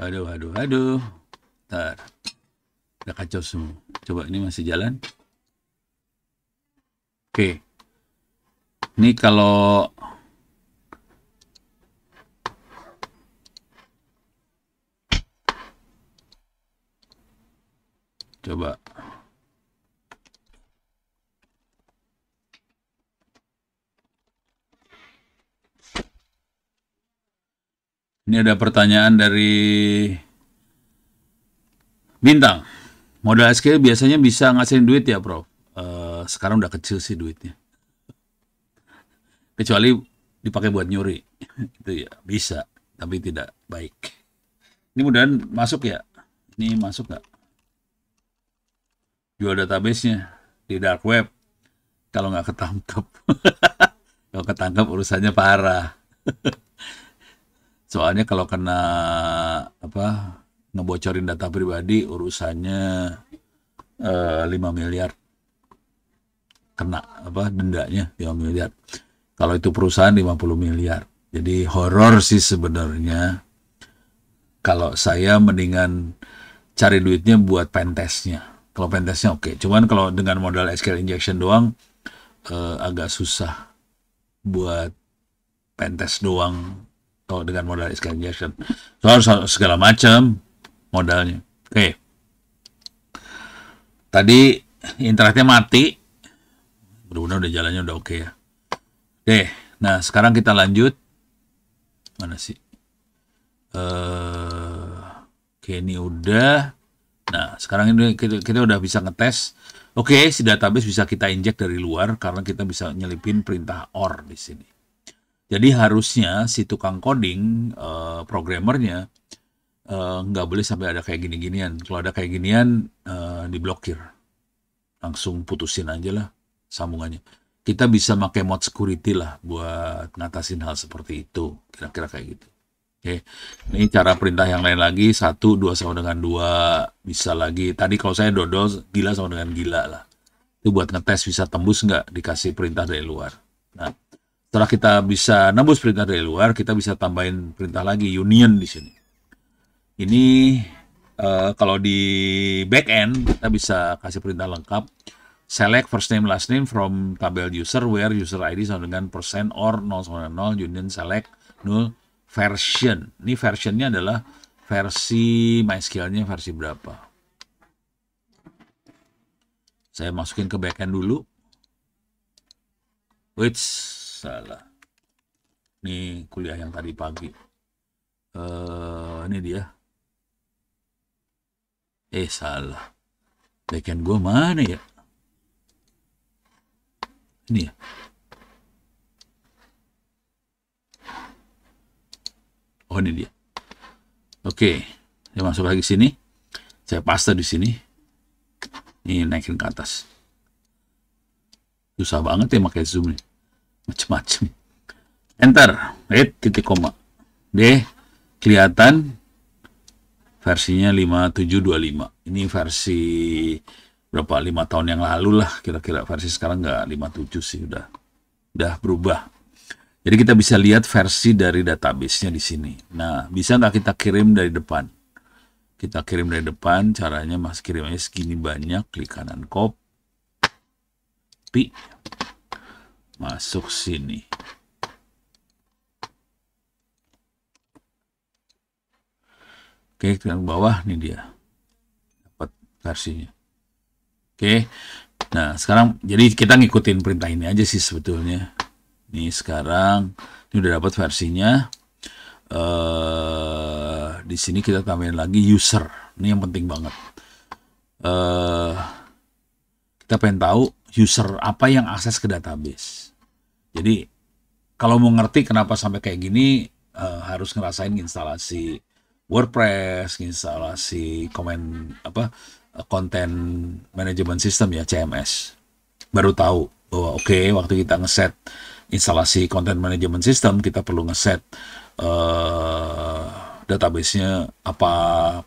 Aduh. Ntar. Udah kacau semua. Coba ini masih jalan. Oke. Ini kalau coba ini ada pertanyaan dari Bintang. Modal SQL biasanya bisa ngasihin duit ya, Prof? Sekarang udah kecil sih duitnya. Kecuali dipakai buat nyuri. Itu ya bisa, tapi tidak baik. Ini mudahan masuk ya? Ini masuk nggak? Jual database-nya di dark web. Kalau nggak ketangkep. Kalau ketangkep urusannya parah. Soalnya kalau kena ngebocorin data pribadi urusannya 5 miliar kena dendanya 5 miliar. Kalau itu perusahaan 50 miliar. Jadi horor sih sebenarnya. Kalau saya mendingan cari duitnya buat pentestnya. Kalau pentestnya oke. Cuman kalau dengan modal SQL injection doang agak susah buat pentest doang. Kalau dengan modal SQL injection. Soal segala macam modalnya. Oke. Tadi internetnya mati. Mudah-mudahan udah jalannya udah oke ya. Oke. Nah, sekarang kita lanjut. Mana sih? Oke, ini udah. Nah, sekarang ini kita udah bisa ngetes. Oke, si database bisa kita injek dari luar karena kita bisa nyelipin perintah OR di sini. Jadi harusnya si tukang coding, programmernya, nggak boleh sampai ada kayak gini-ginian. Kalau ada kayak ginian, diblokir. Langsung putusin aja lah sambungannya. Kita bisa pakai mode security lah buat ngatasin hal seperti itu. Kira-kira kayak gitu. Oke. Ini cara perintah yang lain lagi. 1, 2 sama dengan 2. Bisa lagi. Tadi kalau saya dodol, gila sama dengan gila lah. Itu buat ngetes bisa tembus nggak dikasih perintah dari luar. Nah, setelah kita bisa nembus perintah dari luar, kita bisa tambahin perintah lagi, union di sini. Ini kalau di back end kita bisa kasih perintah lengkap select first name last name from tabel user where user ID sama dengan persen or 0,0 union select null version. Ini versionnya adalah versi MySQL-nya versi berapa. Saya masukin ke backend dulu. Wait, salah. Ini kuliah yang tadi pagi. Ini dia. Salah. Backend gue mana ya? Ini ya. Oh, ini dia. Oke, saya masuk lagi sini. Saya paste di sini. Ini naikin ke atas. Susah banget ya pakai zoom nih. Macem-macem. Enter. Titik koma. D. Kelihatan versinya 5725. Ini versi berapa? 5 tahun yang lalu lah. Kira-kira versi sekarang nggak 57 sih. Udah berubah. Jadi kita bisa lihat versi dari database-nya di sini. Nah, bisa nggak kita kirim dari depan? Kita kirim dari depan, caranya mas kirimnya segini banyak, klik kanan copy, masuk sini. Oke, klik ke bawah, ini dia. Dapat versinya. Oke, nah sekarang, jadi kita ngikutin perintah ini aja sih sebetulnya. Ini sekarang, ini udah dapat versinya. Di sini kita tambahin lagi user. Ini yang penting banget. Kita pengen tahu user apa yang akses ke database. Jadi kalau mau ngerti kenapa sampai kayak gini, harus ngerasain instalasi WordPress, instalasi content management system ya, CMS. Baru tahu bahwa oke, waktu kita ngeset instalasi content management system, kita perlu ngeset database-nya apa,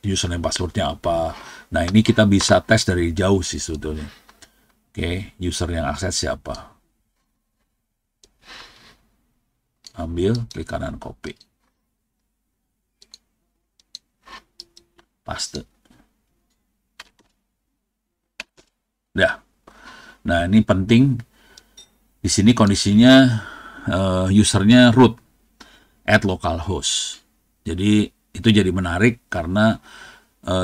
username password-nya apa. Nah, ini kita bisa tes dari jauh sih sebetulnya. Oke, user yang akses siapa. Ambil, klik kanan copy. Paste. Dah. Nah, ini penting. Di sini kondisinya usernya root at localhost. Jadi itu jadi menarik karena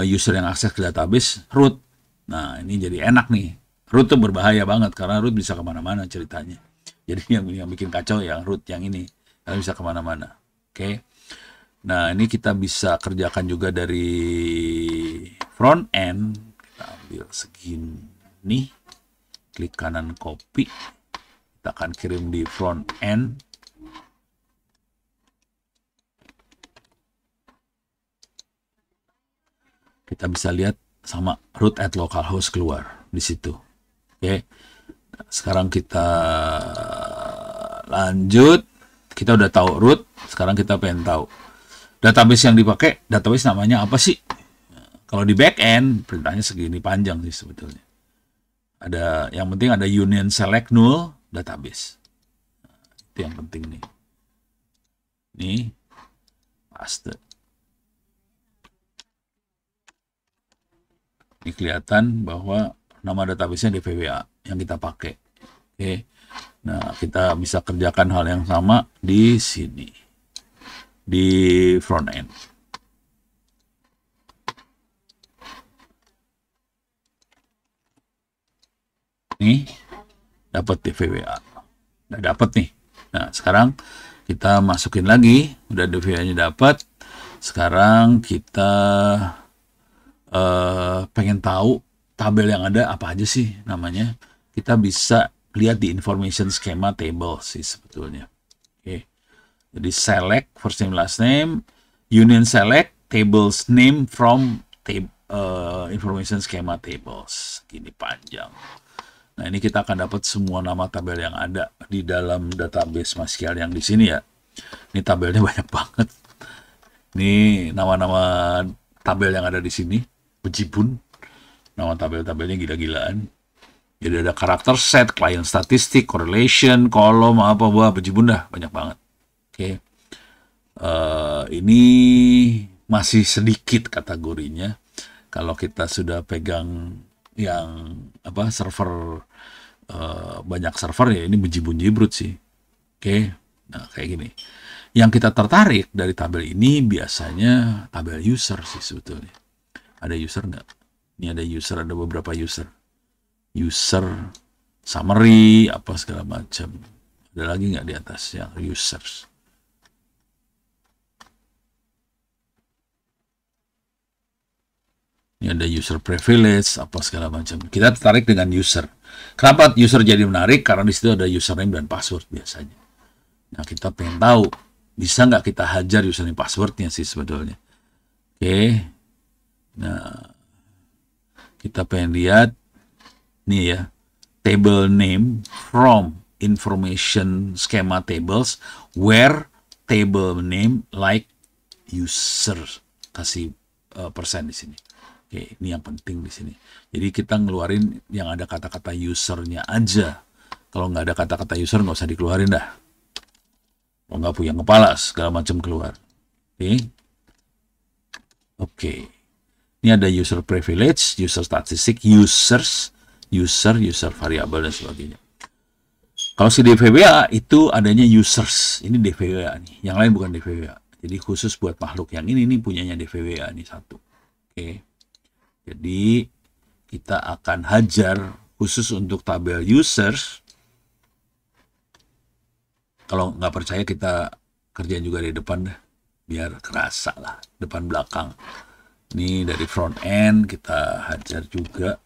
user yang akses ke database root. Nah, ini jadi enak nih. Root tuh berbahaya banget karena root bisa kemana-mana ceritanya. Jadi yang bikin kacau ya root yang ini, karena bisa kemana-mana. Oke. Nah, ini kita bisa kerjakan juga dari front end. Kita ambil segini, klik kanan copy. Kita akan kirim di front end. Kita bisa lihat sama root at localhost keluar di situ. Oke. Nah, sekarang kita lanjut. Kita udah tahu root. Sekarang kita pengen tahu database yang dipakai. Database namanya apa sih? Kalau di backend perintahnya segini panjang sih sebetulnya. Yang penting ada union select null database. Nah, itu yang penting nih. Nih, paste. Ini kelihatan bahwa nama database-nya DVWA yang kita pakai. Oke. Nah, kita bisa kerjakan hal yang sama di sini. Di front end. Nih, dapat DVWA. Udah dapat nih. Nah, sekarang kita masukin lagi. Udah DVWA-nya dapat. Sekarang kita pengen tahu tabel yang ada apa aja sih namanya. Kita bisa lihat di information schema table sih sebetulnya. Oke. Jadi select first name last name, union select tables name from information schema tables. Gini panjang. Nah, ini kita akan dapat semua nama tabel yang ada di dalam database MySQL yang di sini ya. Ini tabelnya banyak banget. Ini nama-nama tabel yang ada di sini. Bejibun. Nama tabel-tabelnya gila-gilaan. Jadi ada karakter set, client statistik, correlation, kolom, apa, wah, bejibun dah. Banyak banget. Oke. Ini masih sedikit kategorinya. Kalau kita sudah pegang yang apa server banyak server ya ini bejibun-jibrut sih. Oke, nah kayak gini. Yang kita tertarik dari tabel ini biasanya tabel user sih sebetulnya. Ada user nggak? Ini ada user, ada beberapa user. User, summary, apa segala macam. Ada lagi nggak di atas yang users? Ini ada user privilege, apa segala macam. Kita tertarik dengan user. Kenapa user jadi menarik? Karena di situ ada username dan password biasanya. Nah, kita pengen tahu, bisa nggak kita hajar username passwordnya sih sebetulnya. Oke. Nah, kita pengen lihat, nih ya, table name from information schema tables, where table name like user. Kasih persen di sini. Oke, ini yang penting di sini. Jadi kita ngeluarin yang ada kata-kata usernya aja. Kalau nggak ada kata-kata user, nggak usah dikeluarin dah. Kalau nggak punya kepala, segala macam keluar. Oke. Oke. Ini ada user privilege, user statistik, users, user variabel, dan sebagainya. Kalau si DVWA itu adanya users. Ini DVWA nih. Yang lain bukan DVWA. Jadi khusus buat makhluk yang ini punyanya DVWA nih satu. Oke. Jadi kita akan hajar khusus untuk tabel users. Kalau nggak percaya kita kerjain juga di depan dah, biar kerasa lah depan belakang. Ini dari front end kita hajar juga.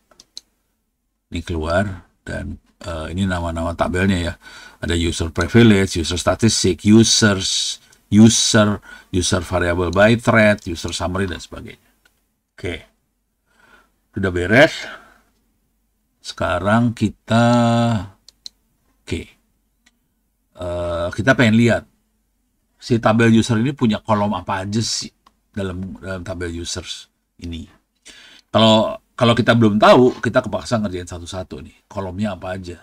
Ini keluar dan ini nama-nama tabelnya ya. Ada user privilege, user statistik, users, user variable by thread, user summary dan sebagainya. Oke. Sudah beres. Sekarang kita kita pengen lihat si tabel user ini punya kolom apa aja sih dalam tabel users ini. Kalau kita belum tahu, kita kepaksa ngerjain satu-satu nih. Kolomnya apa aja?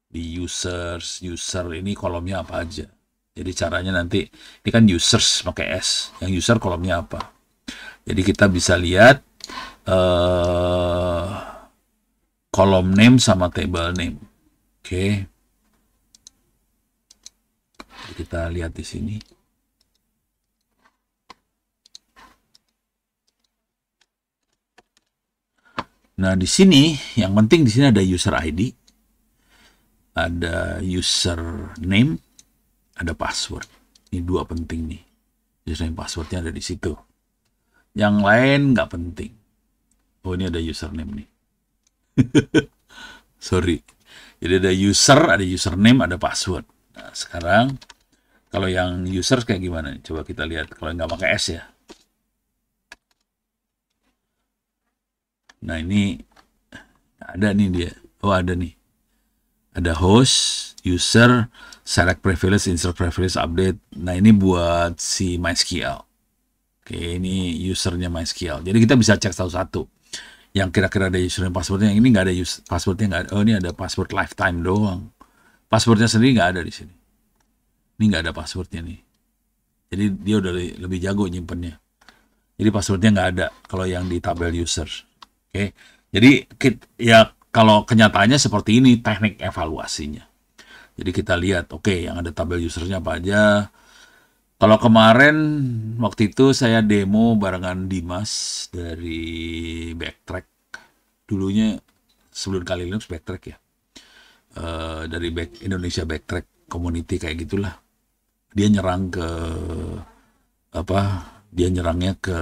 Di users, user ini kolomnya apa aja? Jadi caranya nanti ini kan users pakai S. Yang user kolomnya apa? Jadi kita bisa lihat kolom name sama table name. Oke. Kita lihat di sini. Nah, di sini yang penting di sini ada user ID, ada user name, ada password. Ini dua penting nih. Username passwordnya ada di situ. Yang lain nggak penting. Oh, ini ada username nih. Sorry. Jadi ada user, ada username, ada password. Nah, sekarang kalau yang user kayak gimana? Coba kita lihat. Kalau nggak pakai S ya. Nah, ini ada nih dia. Oh, ada nih. Ada host, user, select privilege, insert privilege, update. Nah, ini buat si MySQL. Oke, ini usernya MySQL. Jadi kita bisa cek satu-satu. Yang kira-kira ada username passwordnya. Yang ini nggak ada passwordnya, nggak ada. Oh, ini ada password lifetime doang. Passwordnya sendiri nggak ada di sini. Ini nggak ada passwordnya nih. Jadi dia udah lebih jago nyimpennya. Jadi passwordnya nggak ada kalau yang di tabel users. Oke. Jadi ya kalau kenyataannya seperti ini teknik evaluasinya. Jadi kita lihat, oke, yang ada tabel usernya apa aja. Kalau kemarin waktu itu saya demo barengan Dimas dari Backtrack. Dulunya sebelum kali Linux Backtrack ya. Dari Indonesia Backtrack Community kayak gitulah. Dia nyerang ke dia nyerangnya ke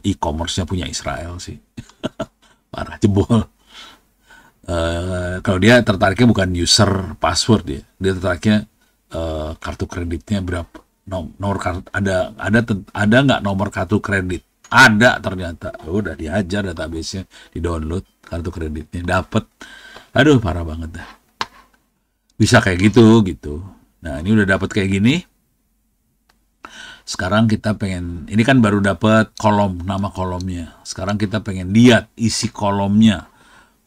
e-commerce-nya punya Israel sih. Parah, jebol. Kalau dia tertariknya bukan user password dia tertariknya kartu kreditnya berapa, nomor kartu, ada nggak nomor kartu kredit, ada ternyata. Udah dihajar database-nya, di download kartu kreditnya, dapet. Aduh, parah banget dah. Bisa kayak gitu. Nah, ini udah dapet kayak gini. Sekarang kita pengen, ini kan baru dapat kolom, nama kolomnya. Sekarang kita pengen lihat isi kolomnya.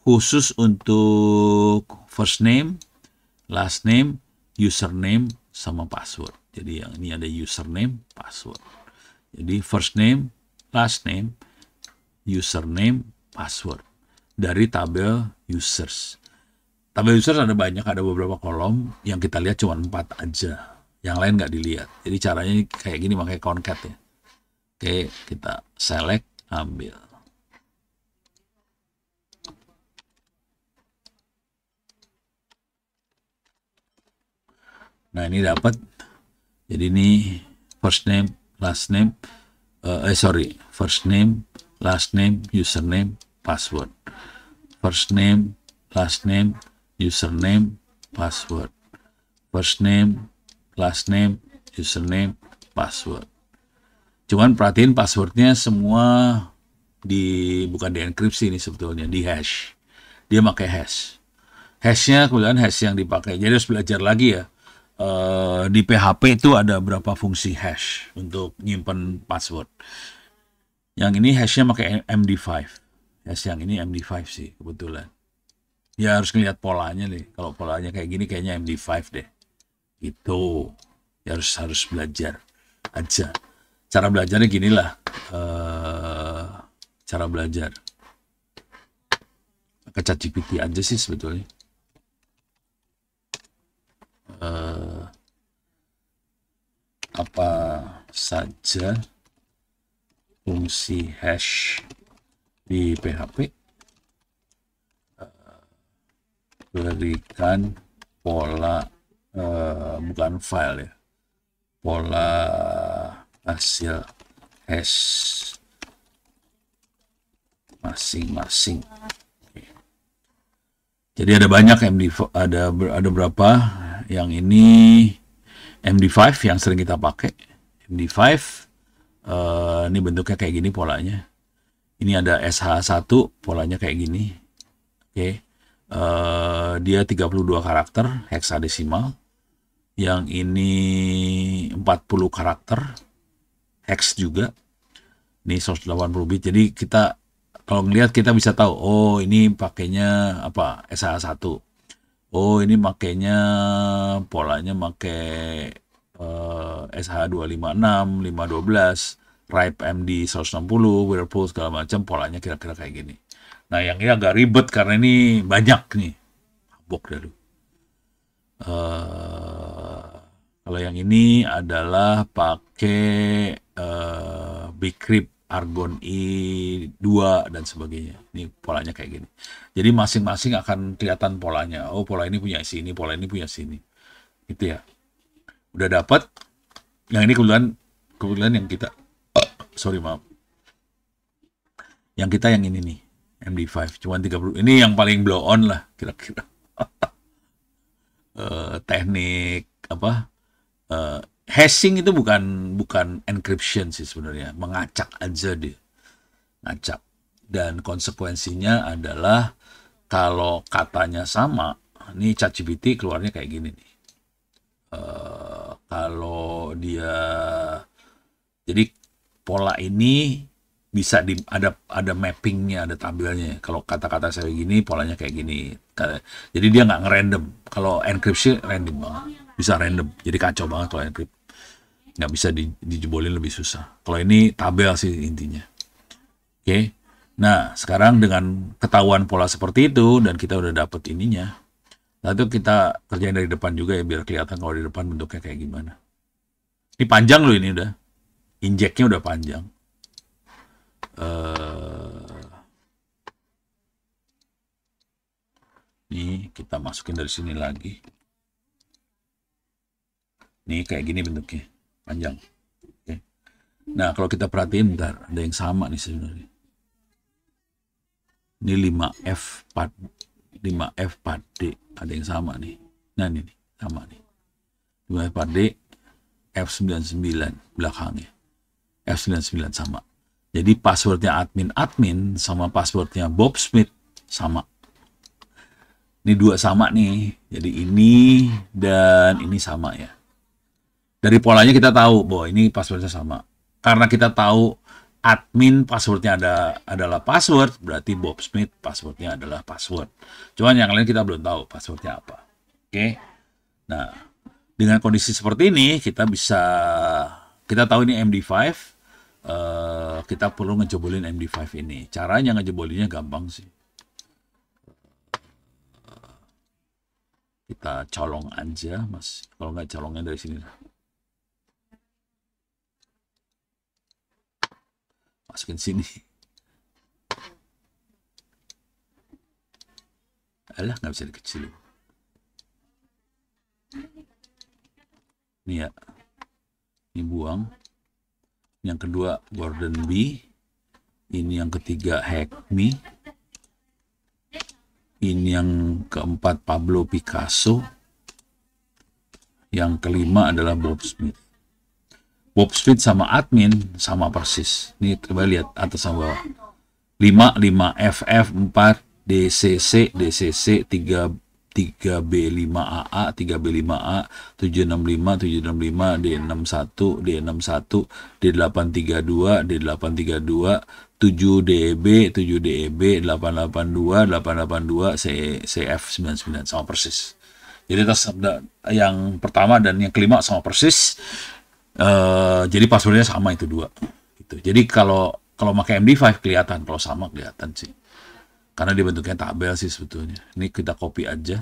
Khusus untuk first name, last name, username, sama password. Jadi yang ini ada username, password. Jadi first name, last name, username, password. dari tabel users. Tabel users ada banyak, ada beberapa kolom, yang kita lihat cuma 4 aja. Yang lain nggak dilihat. Jadi caranya kayak gini, pakai concat ya. Oke, kita select, ambil. Nah, ini dapat. Jadi ini first name, last name, first name, last name, username, password. First name, last name, username, password. First name, last name, username, password. Cuman perhatiin passwordnya semua bukan di enkripsi ini sebetulnya, di hash. Dia pakai hash. Hashnya kemudian hash yang dipakai. Jadi harus belajar lagi ya. Di PHP itu ada berapa fungsi hash untuk nyimpen password. Yang ini hashnya pakai MD5. Hash yang ini MD5 sih kebetulan. Ya harus ngeliat polanya nih. Kalau polanya kayak gini kayaknya MD5 deh. Gitu. Ya harus belajar aja. Cara belajarnya gini lah. Cara belajar. Pakai ChatGPT aja sih sebetulnya. Apa saja fungsi hash di PHP, berikan pola, bukan file ya, pola hasil hash masing-masing. Jadi ada banyak ada berapa. Yang ini MD5 yang sering kita pakai. MD5 ini bentuknya kayak gini polanya. Ini ada SH1 polanya kayak gini. Oke. Dia 32 karakter heksadesimal. Yang ini 40 karakter hex juga. Ini 180 bit. Jadi kita kalau ngelihat kita bisa tahu, oh ini pakainya apa? SH1. Oh ini makainya polanya pakai SH256, 512, RIPE MD 160, Whirlpool segala macam, polanya kira-kira kayak gini. Nah yang ini agak ribet karena ini banyak nih. Habok dulu. Kalau yang ini adalah pakai Bcrypt, Argon I2 dan sebagainya. Ini polanya kayak gini. Jadi masing-masing akan kelihatan polanya. Oh, pola ini punya sini, pola ini punya sini. Gitu ya. Udah dapat. Yang ini kebetulan yang kita maaf. Yang kita yang ini nih, MD5. Cuman 30. Ini yang paling blow on lah kira-kira. Teknik apa? Hashing itu bukan encryption sih sebenarnya, mengacak aja dia, ngacak. Dan konsekuensinya adalah kalau katanya sama, ini ChatGPT keluarnya kayak gini nih. Kalau dia, jadi pola ini bisa ada mappingnya, ada tabelnya. Kalau kata-kata saya gini, polanya kayak gini. Jadi dia nggak ngerandom. Kalau encryption random banget, bisa random. Jadi kacau banget kalau encrypt. Nggak bisa dijebolin, lebih susah. Kalau ini tabel sih intinya. Oke. Nah, sekarang dengan ketahuan pola seperti itu dan kita udah dapet ininya, lalu kita kerjain dari depan juga ya biar kelihatan kalau di depan bentuknya kayak gimana. Ini panjang loh, ini udah. Injeknya udah panjang. Nih kita masukin dari sini lagi. Nih kayak gini bentuknya. Panjang. Oke. Nah, kalau kita perhatiin bentar, ada yang sama nih sebenarnya. Ini 5F 4D, ada yang sama nih. Nah, ini nih, sama nih. 5F 4D, F99 belakangnya. F99 sama. Jadi passwordnya admin sama passwordnya Bob Smith sama. Ini dua sama nih. Jadi ini dan ini sama ya. Dari polanya kita tahu bahwa ini passwordnya sama. Karena kita tahu admin passwordnya adalah password, berarti Bob Smith passwordnya adalah password. Cuman yang lain kita belum tahu passwordnya apa. Oke. Nah, dengan kondisi seperti ini kita tahu ini MD5. Kita perlu ngejebolin MD5 ini. Caranya ngejebolinnya gampang sih. Kita colong aja, Mas. Kalau nggak colongnya dari sini lah. Masukin sini. Alah, nggak bisa dikecilin. Ini ya. Ini buang. Yang kedua Gordon B. Ini yang ketiga Hack Me. Ini yang keempat Pablo Picasso. Yang kelima adalah Bob Smith. Bob Smith sama admin sama persis. Ini coba lihat atas sama bawah. 5 FF 4 DCC 3 3B5AA 3B5A 765 D61 D61 D832 D832 7DB 7DEB 882 CF99 sama persis. Jadi yang pertama dan yang kelima sama persis. Jadi passwordnya sama itu dua. Gitu. Jadi kalau pakai MD5 kelihatan, kalau sama kelihatan sih. Karena dia bentuknya tabel sih sebetulnya. Ini kita copy aja.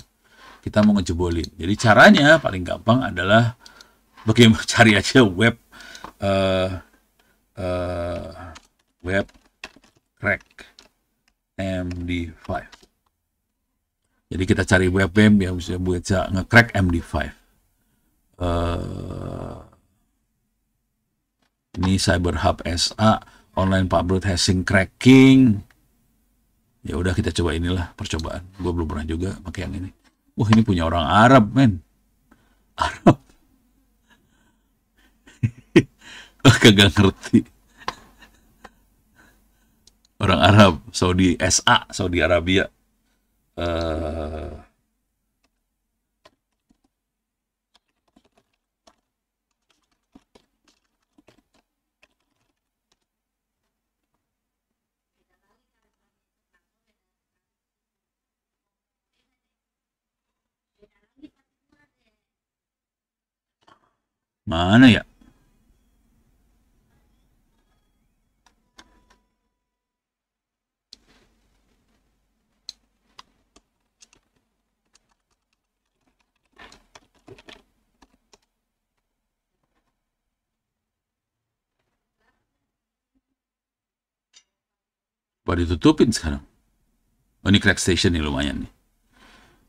Kita mau ngejebolin. Jadi caranya paling gampang adalah bagaimana cari aja web web crack MD5. Jadi kita cari web yang bisa nge-crack MD5. Ini CyberHub SA, online public hashing cracking. Ya udah kita coba inilah percobaan. Gue belum pernah juga pakai yang ini. Wah, ini punya orang Arab, men. Arab. Kagak ngerti. Orang Arab, Saudi SA, Saudi Arabia. Mana ya? Pada ditutupin sekarang. Oh, ini Crackstation nih lumayan nih.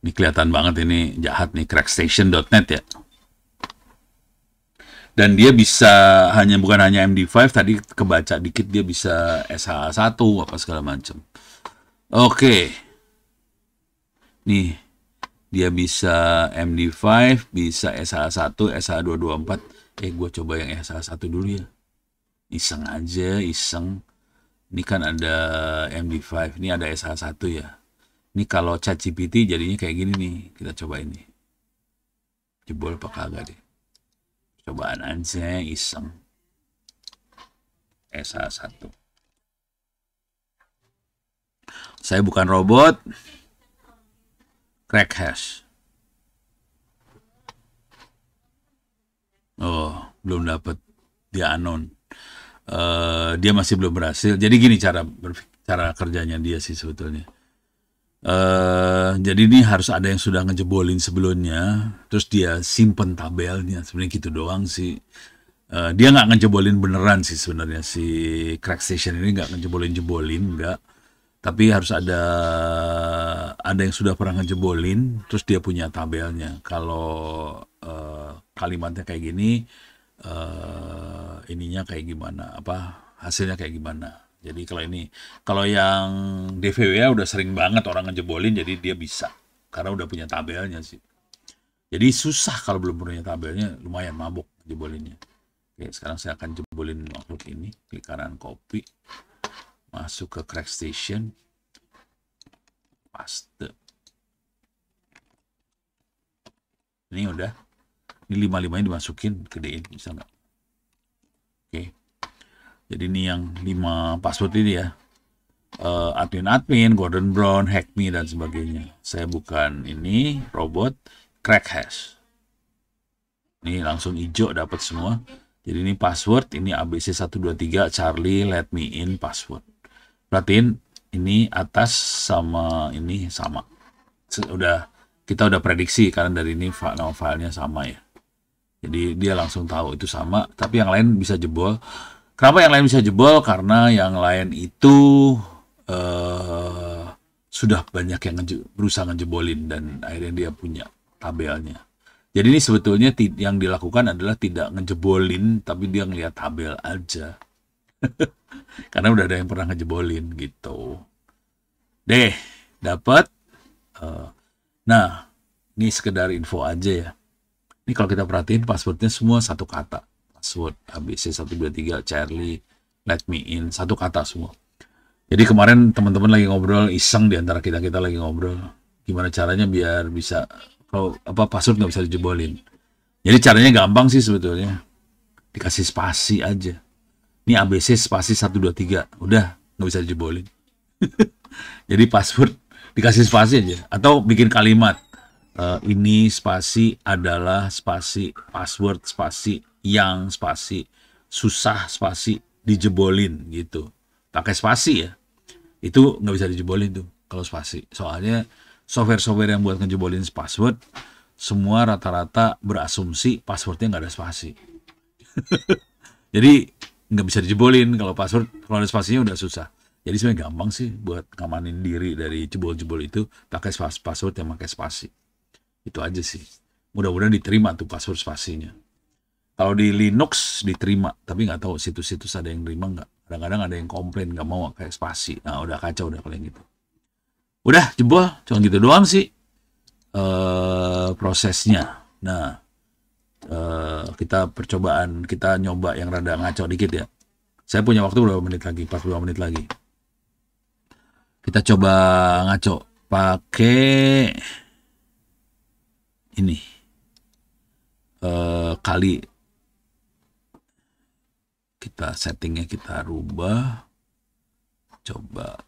Ini kelihatan banget ini jahat nih, crackstation.net ya. Dan dia bisa bukan hanya MD5, tadi kebaca dikit dia bisa SH1 apa segala macam. Oke. Nih, dia bisa MD5, bisa SH1, SH224. Gue coba yang SH1 dulu ya. Iseng aja, iseng. Ini kan ada MD5, ini ada SH1 ya. Ini kalau ChatGPT jadinya kayak gini nih. Kita coba ini. Jebol apa kagak deh. Cobaan aja iseng. SH1. Saya bukan robot. Crack hash. Oh, belum dapat. Dia unknown. Dia masih belum berhasil. Jadi gini cara kerjanya dia sih sebetulnya. Jadi ini harus ada yang sudah ngejebolin sebelumnya, terus dia simpen tabelnya. Sebenarnya gitu doang sih. Dia nggak ngejebolin beneran sih sebenarnya, si Crackstation ini nggak ngejebolin nggak. Tapi harus ada yang sudah pernah ngejebolin, terus dia punya tabelnya. Kalau kalimatnya kayak gini, ininya kayak gimana, hasilnya kayak gimana. Jadi kalau yang DVWA udah sering banget orang ngejebolin, jadi dia bisa karena udah punya tabelnya sih. Jadi susah kalau belum punya tabelnya, lumayan mabuk jebolinnya. Oke, sekarang saya akan jebolin makhluk ini. Klik kanan copy, masuk ke Crackstation, paste. Ini udah, ini 55 dimasukin, gedein bisa nggak? Oke. Jadi ini yang 5 password ini ya. Admin, Gordon Brown, Hack Me, dan sebagainya. Saya bukan ini, robot, crack hash. Ini langsung hijau dapat semua. Jadi ini password, ini ABC123, Charlie, let me in, password. Perhatiin, ini atas sama ini sama. Udah kita udah prediksi karena dari ini nama filenya sama ya. Jadi dia langsung tahu itu sama, tapi yang lain bisa jebol. Kenapa yang lain bisa jebol? Karena yang lain itu sudah banyak yang berusaha ngejebolin dan akhirnya dia punya tabelnya. Jadi ini sebetulnya yang dilakukan adalah tidak ngejebolin, tapi dia ngelihat tabel aja. Karena udah ada yang pernah ngejebolin gitu. Deh, dapat. Nah, ini sekedar info aja ya. Ini kalau kita perhatiin passwordnya semua satu kata. Password ABC 123 Charlie let me in, satu kata semua. Jadi kemarin teman-teman lagi ngobrol iseng di antara kita lagi ngobrol gimana caranya biar bisa kalau password nggak bisa dijebolin. Jadi caranya gampang sih sebetulnya. Dikasih spasi aja. Ini ABC spasi 123. Udah nggak bisa dijebolin. Jadi password dikasih spasi aja atau bikin kalimat. Ini spasi adalah spasi password spasi yang spasi susah spasi dijebolin gitu. Pakai spasi ya. Itu nggak bisa dijebolin tuh kalau spasi. Soalnya software-software yang buat ngejebolin password semua rata-rata berasumsi passwordnya nggak ada spasi. Jadi nggak bisa dijebolin kalau password, kalau ada spasinya udah susah. Jadi sebenarnya gampang sih buat ngamanin diri dari jebol-jebol itu pakai password yang pakai spasi. Itu aja sih. Mudah-mudahan diterima tuh password spasinya. Kalau di Linux diterima, tapi nggak tahu situs-situs ada yang terima nggak. Kadang-kadang ada yang komplain nggak mau kayak spasi. Nah udah kacau udah kalau yang gitu. Udah jebol, cuma gitu doang sih prosesnya. Nah kita percobaan, kita nyoba yang rada ngaco dikit ya. Saya punya waktu berapa menit lagi? 42 menit lagi. Kita coba ngaco pakai ini kali kita settingnya kita rubah, coba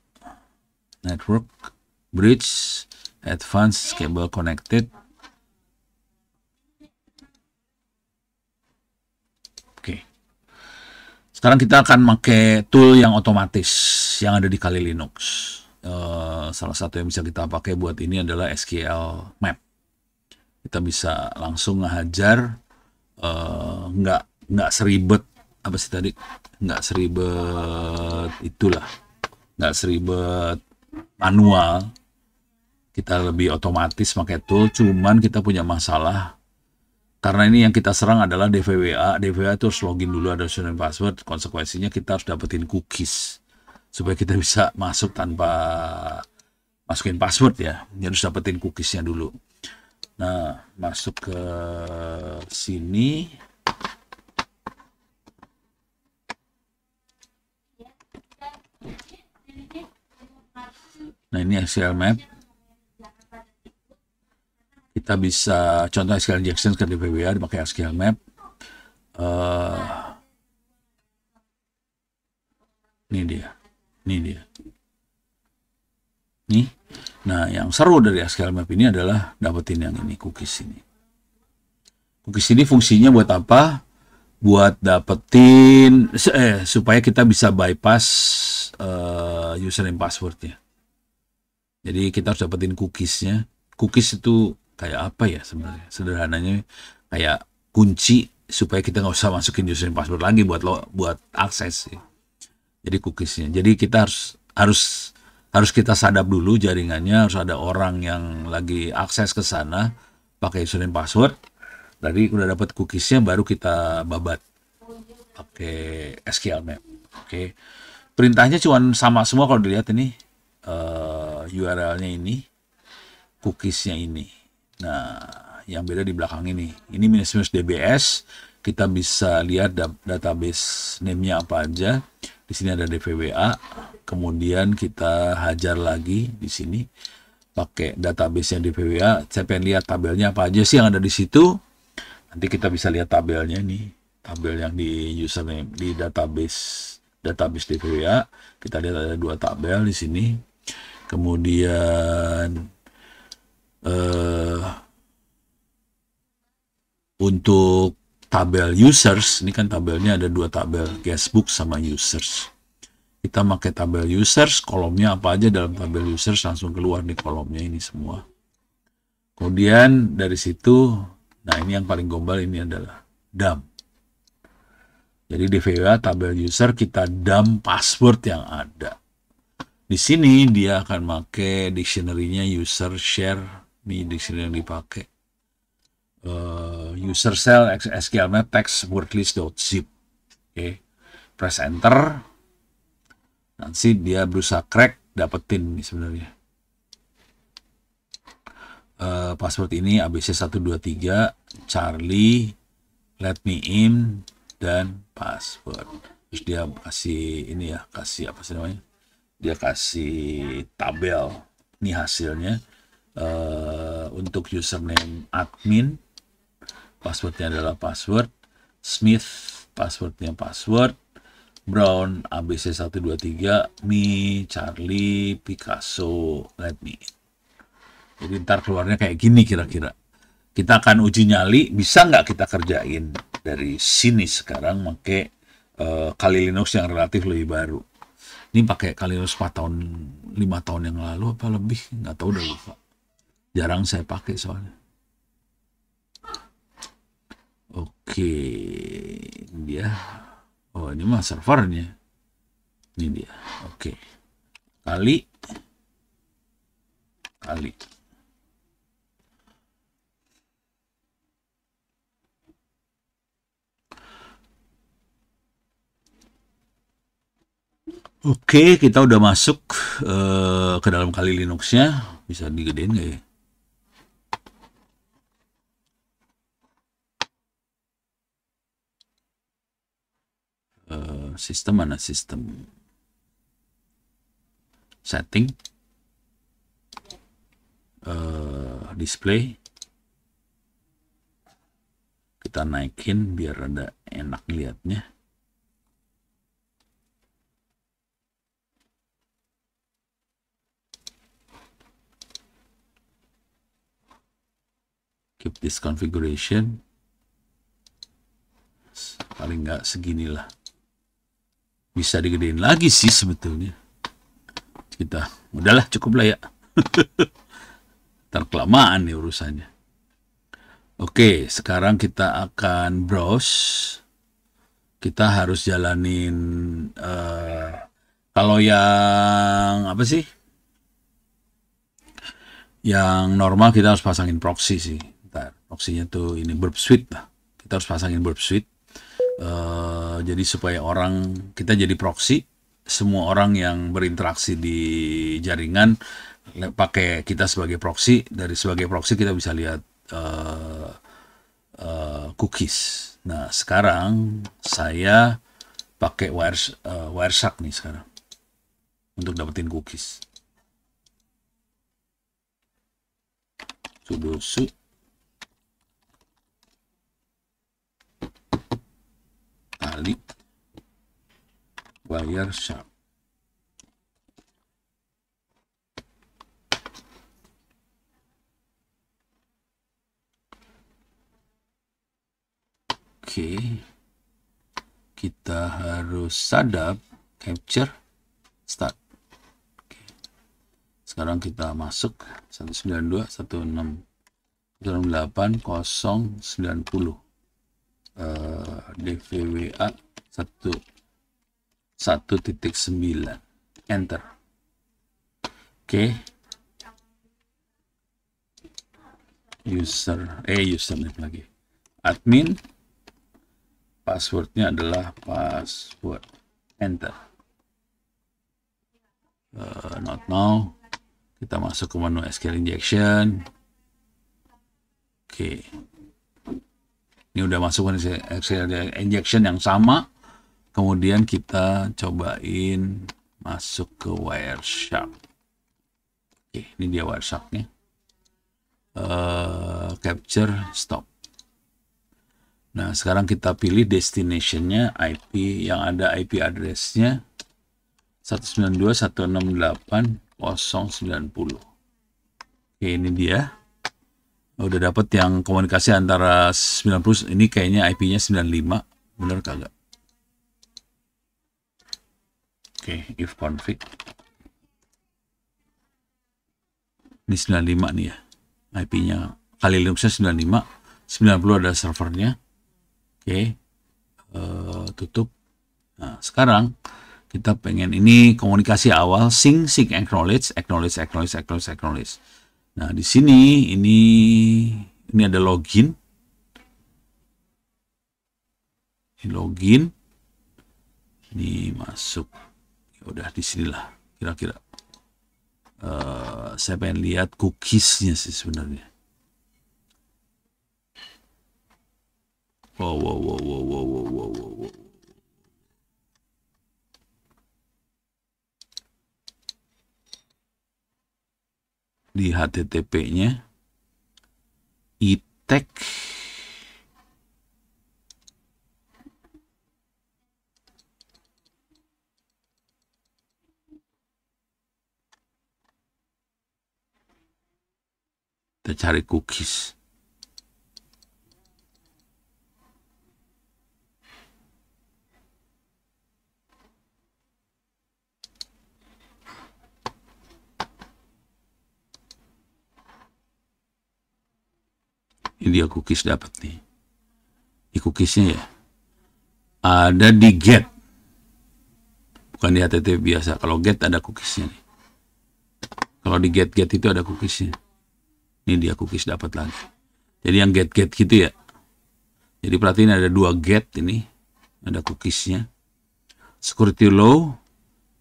network bridge advanced cable connected. Oke, sekarang kita akan pakai tool yang otomatis yang ada di Kali Linux. Salah satu yang bisa kita pakai buat ini adalah SQL Map. Kita bisa langsung ngehajar, nggak seribet apa sih tadi, nggak seribet itulah, nggak seribet manual. Kita lebih otomatis pakai tool. Cuman kita punya masalah karena ini yang kita serang adalah DVWA. DVWA itu harus login dulu, ada username password. Konsekuensinya kita harus dapetin cookies supaya kita bisa masuk tanpa masukin password ya. Harus dapetin cookiesnya dulu. Nah, masuk ke sini. Nah, ini SQL Map. Kita bisa contoh SQL injection ke DVWA dipakai SQL Map. Ini dia. Nih. Nah, yang seru dari SQL Map ini adalah dapetin yang ini, cookies ini. Cookies ini fungsinya buat apa? Buat dapetin supaya kita bisa bypass username passwordnya. Jadi kita harus dapetin cookiesnya. Cookies itu kayak apa ya sebenarnya? Sederhananya kayak kunci supaya kita nggak usah masukin username password lagi buat akses. Jadi cookiesnya. Jadi kita harus kita sadap dulu jaringannya, harus ada orang yang lagi akses ke sana pakai username password. Tadi udah dapat cookiesnya, baru kita babat pakai SQL Map. Oke. Perintahnya cuma sama semua kalau dilihat ini, URL-nya ini, cookiesnya ini. Nah, yang beda di belakang ini. Ini minus DBS. Kita bisa lihat database name-nya apa aja. Di sini ada DVWA. Kemudian kita hajar lagi di sini pakai database yang DVWA. Saya pengen lihat tabelnya apa aja sih yang ada di situ. Nanti kita bisa lihat tabelnya nih, tabel yang di username di database DVWA. Kita lihat ada 2 tabel di sini. Kemudian untuk tabel users, ini kan tabelnya ada 2 tabel, guestbook sama users. Kita pakai tabel users, kolomnya apa aja dalam tabel users langsung keluar di kolomnya ini semua. Kemudian dari situ, nah ini yang paling gombal, ini adalah dump. Jadi di VWA tabel user kita dump password yang ada. Di sini dia akan pakai dictionary-nya user share, ini dictionary yang dipakai. User cell SQL-nya text wordlist.zip. Oke. Press enter. Nanti dia berusaha crack, dapetin nih sebenarnya. Password ini ABC123 Charlie, let me in, dan password. Terus dia kasih ini ya, kasih apa sih namanya? Dia kasih tabel. Ini hasilnya. Untuk username admin, passwordnya adalah password. Smith, passwordnya password. Brown, ABC123, me, Charlie, Picasso, let me in. Jadi ntar keluarnya kayak gini kira-kira. Kita akan uji nyali, bisa nggak kita kerjain dari sini sekarang pakai Kali Linux yang relatif lebih baru. Ini pakai Kali Linux 4 tahun, 5 tahun yang lalu apa lebih, nggak tahu, udah lupa. Jarang saya pakai soalnya. Oke, ini dia. Oh, ini mah servernya. Ini dia. Oke. Kali. Oke, kita udah masuk ke dalam Kali Linux-nya. Bisa digedein nggak ya? Sistem mana? Sistem setting, display. Kita naikin biar ada enak lihatnya. Keep this configuration. Paling nggak seginilah. Bisa digedein lagi sih sebetulnya. Kita udahlah, cukup lah ya. Terkelamaan nih urusannya. Oke, sekarang kita akan browse. Kita harus jalanin kalau yang apa sih? Yang normal kita harus pasangin proxy sih. Ntar, proxy-nya tuh ini Burp Suite lah. Kita harus pasangin Burp Suite. Jadi supaya kita jadi proxy, semua orang yang berinteraksi di jaringan pakai kita sebagai proxy. Dari sebagai proxy kita bisa lihat cookies. Nah, sekarang saya pakai Wireshark nih sekarang untuk dapetin cookies. Sudo su kali Wireshark. Oke, kita harus sadap, capture, start. Oke. Sekarang kita masuk 192.168.0.90 DVWA 1.9, enter. Oke. Username lagi. Admin. Passwordnya adalah password. Enter. Not now. Kita masuk ke menu SQL injection. Oke. Ini udah masuk ke SQL injection yang sama. Kemudian kita cobain masuk ke Wireshark. Oke, ini dia Wiresharknya. Capture, stop. Nah, sekarang kita pilih destination-nya, IP yang ada IP address-nya 192.168.0.90. Oke, ini dia. Udah dapat yang komunikasi antara 90, ini kayaknya IP-nya 95, bener kagak? Oke, if config. Ini 95 nih ya. IP-nya Kali Linuxnya 95, 90 ada servernya. Oke, tutup. Nah, sekarang kita pengen ini komunikasi awal, sync acknowledge. Nah, di sini ini ada login. Ini login. Ini masuk. Ya udah di sinilah kira-kira. Saya pengen lihat cookiesnya sih sebenarnya. Wow. Di HTTP-nya e-tag kita cari cookies. Ini dia cookies dapat nih. Di cookiesnya ya ada di get, bukan di HTTP biasa. Kalau get ada cookiesnya nih. Kalau di get itu ada cookiesnya. Ini dia cookies dapat lagi. Jadi yang get gitu ya. Jadi perhatiin ada 2 get ini, ada cookiesnya. Security law,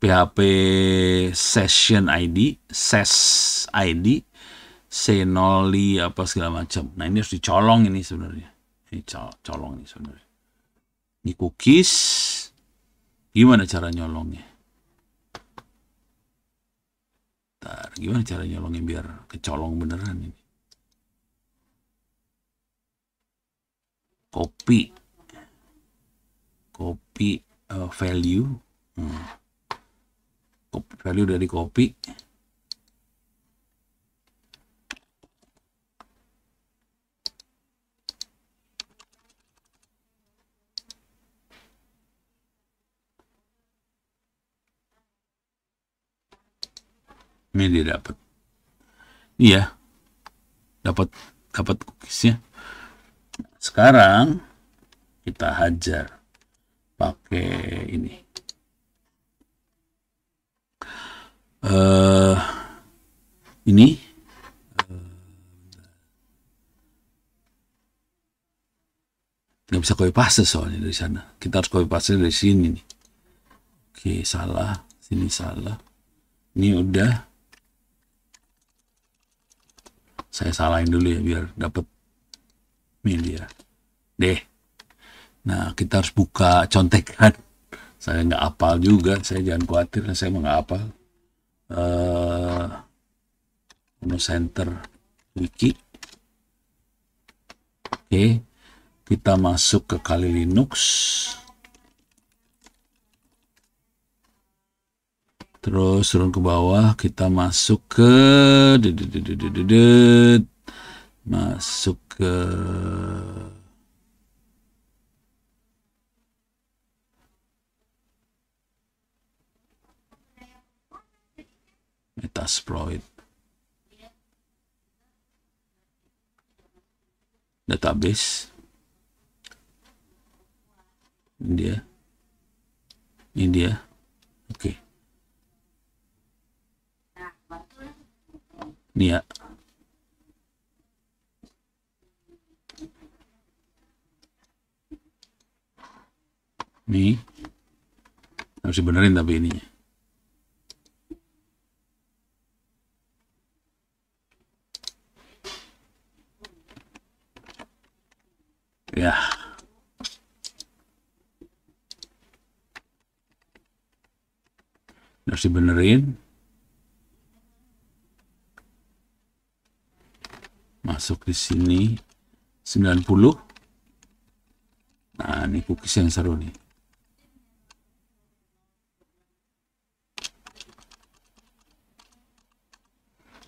PHP session ID, ses ID, senoli apa segala macam. Nah, ini harus dicolong ini sebenarnya. Ini colong ini sebenarnya. Ini cookies. Gimana cara nyolongnya? Gimana cara nyolongnya biar kecolong beneran ini? Copy value. Copy value dari copy. Ini dia dapat. Iya. Dapat cookiesnya. Sekarang kita hajar pakai ini. Ini nggak bisa copy paste soalnya dari sana. Kita harus copy paste dari sini nih. Oke, salah. Sini salah. Ini udah. Saya salahin dulu ya biar dapat media. Deh. Nah, kita harus buka contekan. Saya nggak hafal juga. Saya jangan khawatir. Saya nggak hafal. Center wiki. Oke. Kita masuk ke Kali Linux. Terus turun ke bawah, kita masuk ke Metasploit database. Ini dia. Oke. Ini ya. Nih. Harus dibenerin tapi ininya. Ya. Harus dibenerin. Masuk di sini 90. Nah, ini cookies yang seru nih.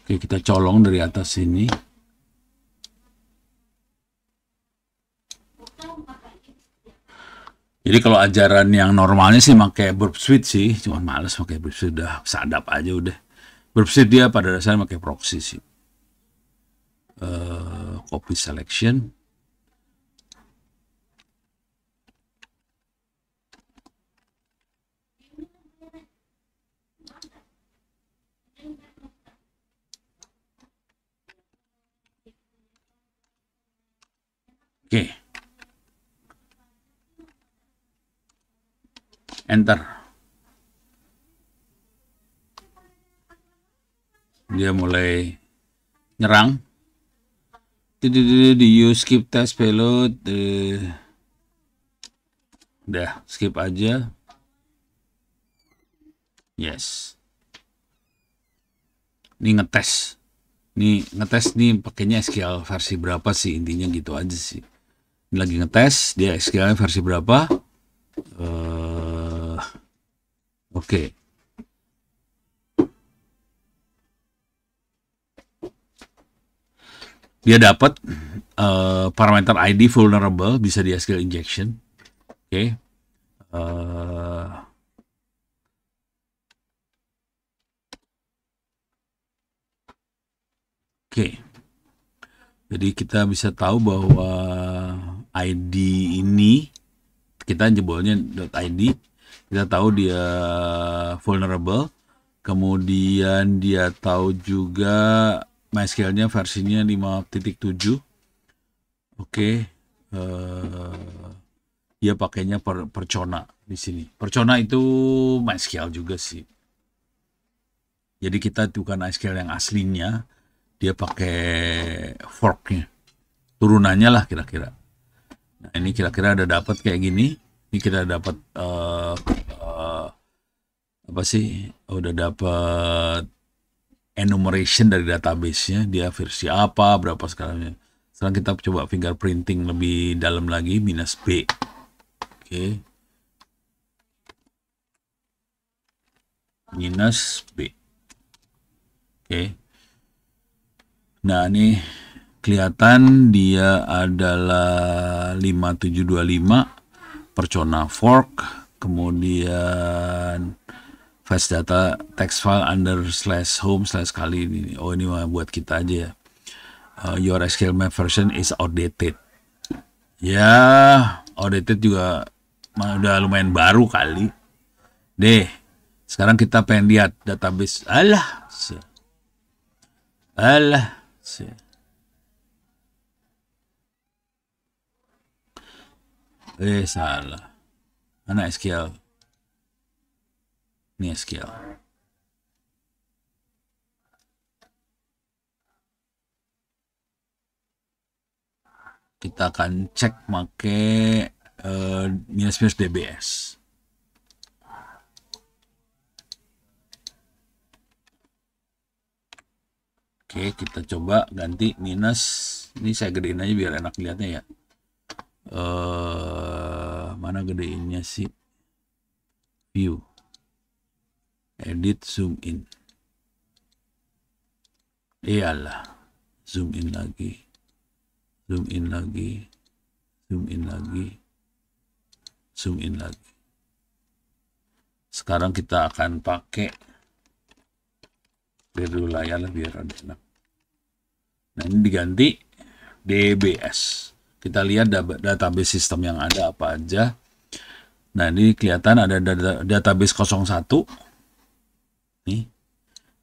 Oke, kita colong dari atas sini. Jadi kalau ajaran yang normalnya sih pakai Burp Suite sih, cuma males pakai Burp Suite, udah sadap aja udah. Burp Suite dia pada dasarnya pakai proxy sih. copy selection. Oke. Enter. Dia mulai nyerang. Di use skip test payload. Udah, skip aja. Yes. Ini ngetes. Nih pakainya SQL versi berapa sih, intinya gitu aja sih. Ini lagi ngetes dia SQL versi berapa. Oke. Dia dapat parameter ID vulnerable, bisa di SQL injection. Oke. Oke. Jadi kita bisa tahu bahwa ID ini kita jebolnya .id, kita tahu dia vulnerable, kemudian dia tahu juga MySQL-nya versinya 5.7. Oke. Dia pakainya Percona di sini. Percona itu MySQL juga sih. Jadi kita bukan MySQL yang aslinya, dia pakai forknya, turunannya lah kira-kira. Nah ini kira-kira ada dapat kayak gini. Ini kita dapat apa sih? Udah dapat enumeration dari database-nya, dia versi apa, berapa sekarang. Sekarang kita coba fingerprinting lebih dalam lagi, -B. Oke. -B. Oke. Nah, ini kelihatan dia adalah 5725 Percona fork, kemudian fetch data text file under /home/ kali ini. Oh, ini mah buat kita aja ya. Your SQL map version is outdated. Ya, outdated juga udah lumayan baru kali. Deh, sekarang kita pengen lihat database. Alah. Salah. Mana SQL? Ini SQL. Kita akan cek pakai minus DBS. Oke, kita coba ganti minus. Ini saya gedein aja biar enak lihatnya ya. Mana gedeinnya sih? View. Edit, zoom in. Iyalah. Zoom in lagi. Zoom in lagi. Zoom in lagi. Zoom in lagi. Sekarang kita akan pakai dulu layar lah biar ada enak. Nah ini diganti DBS. Kita lihat database sistem yang ada apa aja. Nah ini kelihatan ada database 01. Nih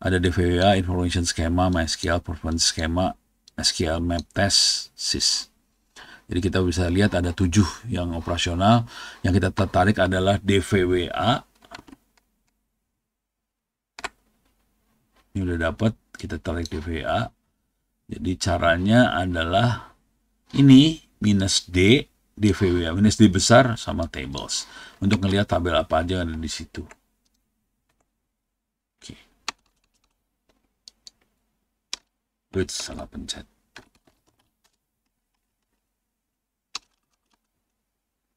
ada DVWA, information schema, MySQL, performance schema, SQL map test, sys. Jadi kita bisa lihat ada 7 yang operasional. Yang kita tertarik adalah DVWA. Ini udah dapat, kita tarik DVWA. Jadi caranya adalah ini -D DVWA, -D besar sama tables untuk ngelihat tabel apa aja yang ada di situ. Oke. Salah pencet.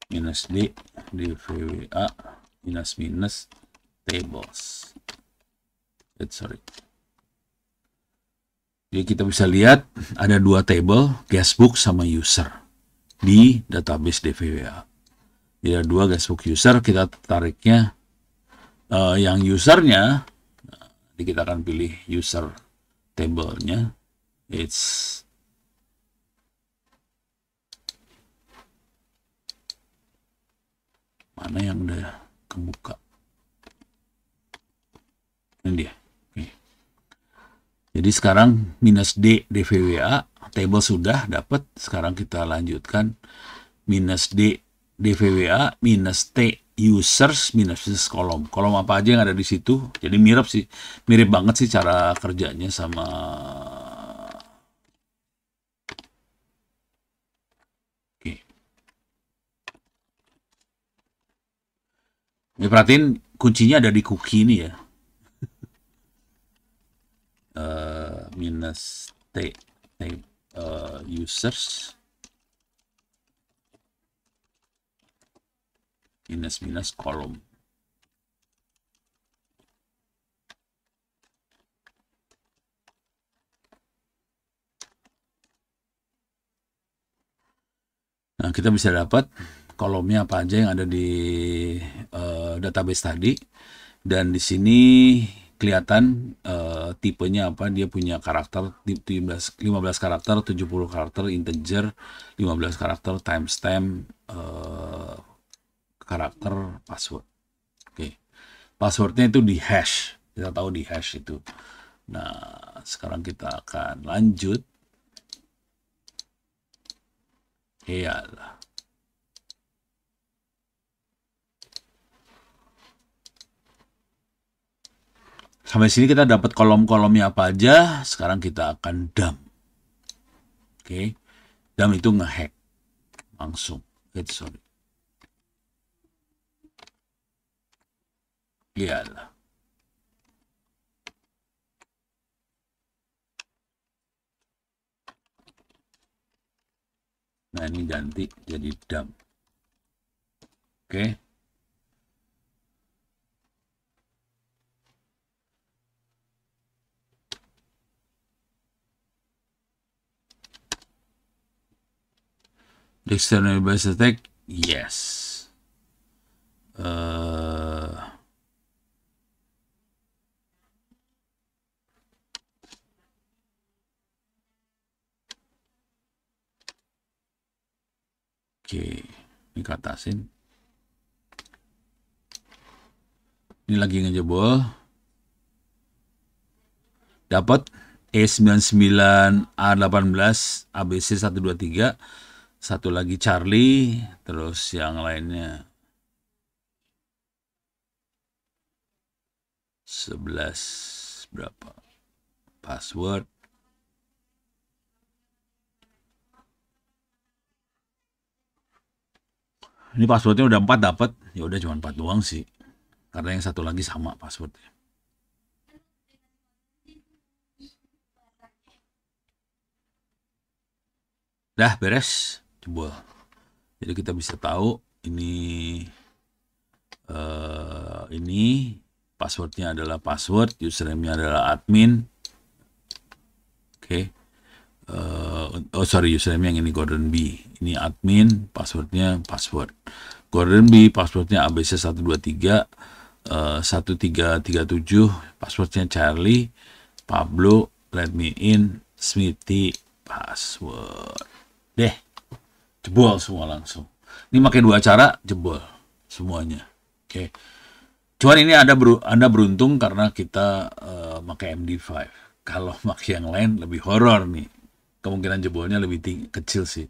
-D DVWA minus tables. Sorry. Jadi kita bisa lihat ada 2 table, guestbook sama user di database DVWA. Jadi ada 2 guestbook user, kita tariknya yang usernya, jadi kita akan pilih user table-nya, it's Mana yang udah kebuka? Ini dia. Oke. Jadi sekarang minus D DVWA, table sudah dapat. Sekarang kita lanjutkan minus D DVWA, minus T users, minus kolom. Kolom apa aja yang ada di situ. Jadi mirip banget sih cara kerjanya sama. Oke. Ini perhatiin kuncinya ada di cookie ini ya. Minus T users, minus kolom. Nah, kita bisa dapat kolomnya apa aja yang ada di database tadi, dan di sini kelihatan tipenya apa. Dia punya karakter 15 karakter, 70 karakter integer, 15 karakter timestamp, karakter password. Oke. Passwordnya itu di hash. Kita tahu di hash itu. Nah, sekarang kita akan lanjut. Iyalah. Sampai sini kita dapat kolom-kolomnya apa aja. Sekarang kita akan dump. Oke. Dump itu ngehack langsung. Sorry. Iyalah. Nah, ini ganti jadi dump. Oke. Dictionary based attack, yes. Oke, ini katasin. Ini lagi ngejebol. Dapat E99A18 ABC123. Satu lagi Charlie, terus yang lainnya 11 berapa? Password. Ini passwordnya udah 4 dapat. Ya udah cuma 4 doang sih. Karena yang satu lagi sama passwordnya. Dah beres, jebol. Jadi kita bisa tahu ini passwordnya adalah password, username-nya adalah admin. Oke. Username yang ini Gordon B. Ini admin, passwordnya password. Gordon B, passwordnya ABC123, 1337, passwordnya Charlie, Pablo, let me in, Smithy, password. Deh, jebol semua langsung. Ini pakai 2 cara, jebol semuanya. Oke. Cuman ini Anda beruntung karena kita pakai MD5. Kalau pakai yang lain lebih horor nih. Kemungkinan jebolnya lebih kecil sih.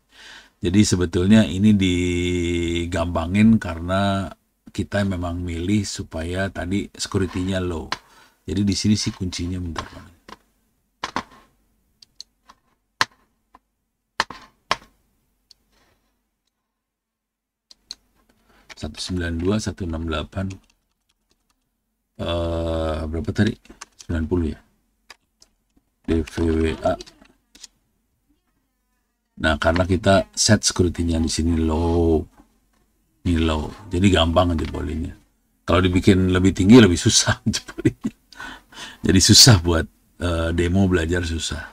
Jadi sebetulnya ini digampangin karena kita memang milih supaya tadi security-nya low. Jadi di sini sih kuncinya, bentar Pak. Berapa tadi? 90 ya? DVWA. Nah, karena kita set security-nya di sini low. Ini low. Jadi gampang jebolinnya. Kalau dibikin lebih tinggi lebih susah jebolinnya. Jadi susah buat demo belajar susah.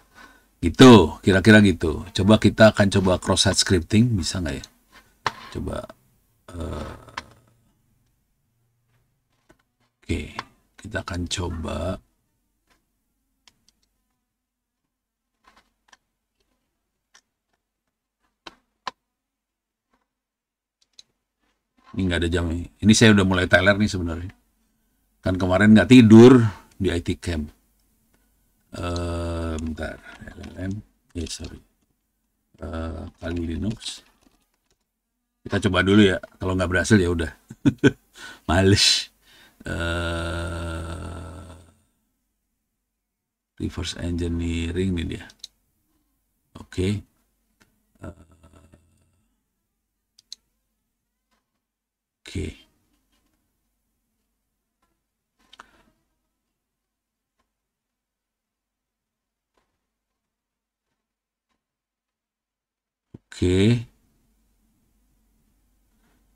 Gitu, kira-kira gitu. Coba kita akan coba cross-site scripting, bisa nggak ya? Coba. Oke, kita akan coba. Ini nggak ada jam ini. Ini saya udah mulai teler nih sebenarnya. Kan kemarin nggak tidur di IT Camp. Bentar. LLM. Sorry. Kali Linux. Kita coba dulu ya. Kalau nggak berhasil ya udah. Males. Reverse engineering nih dia. Oke. Oke. Oke.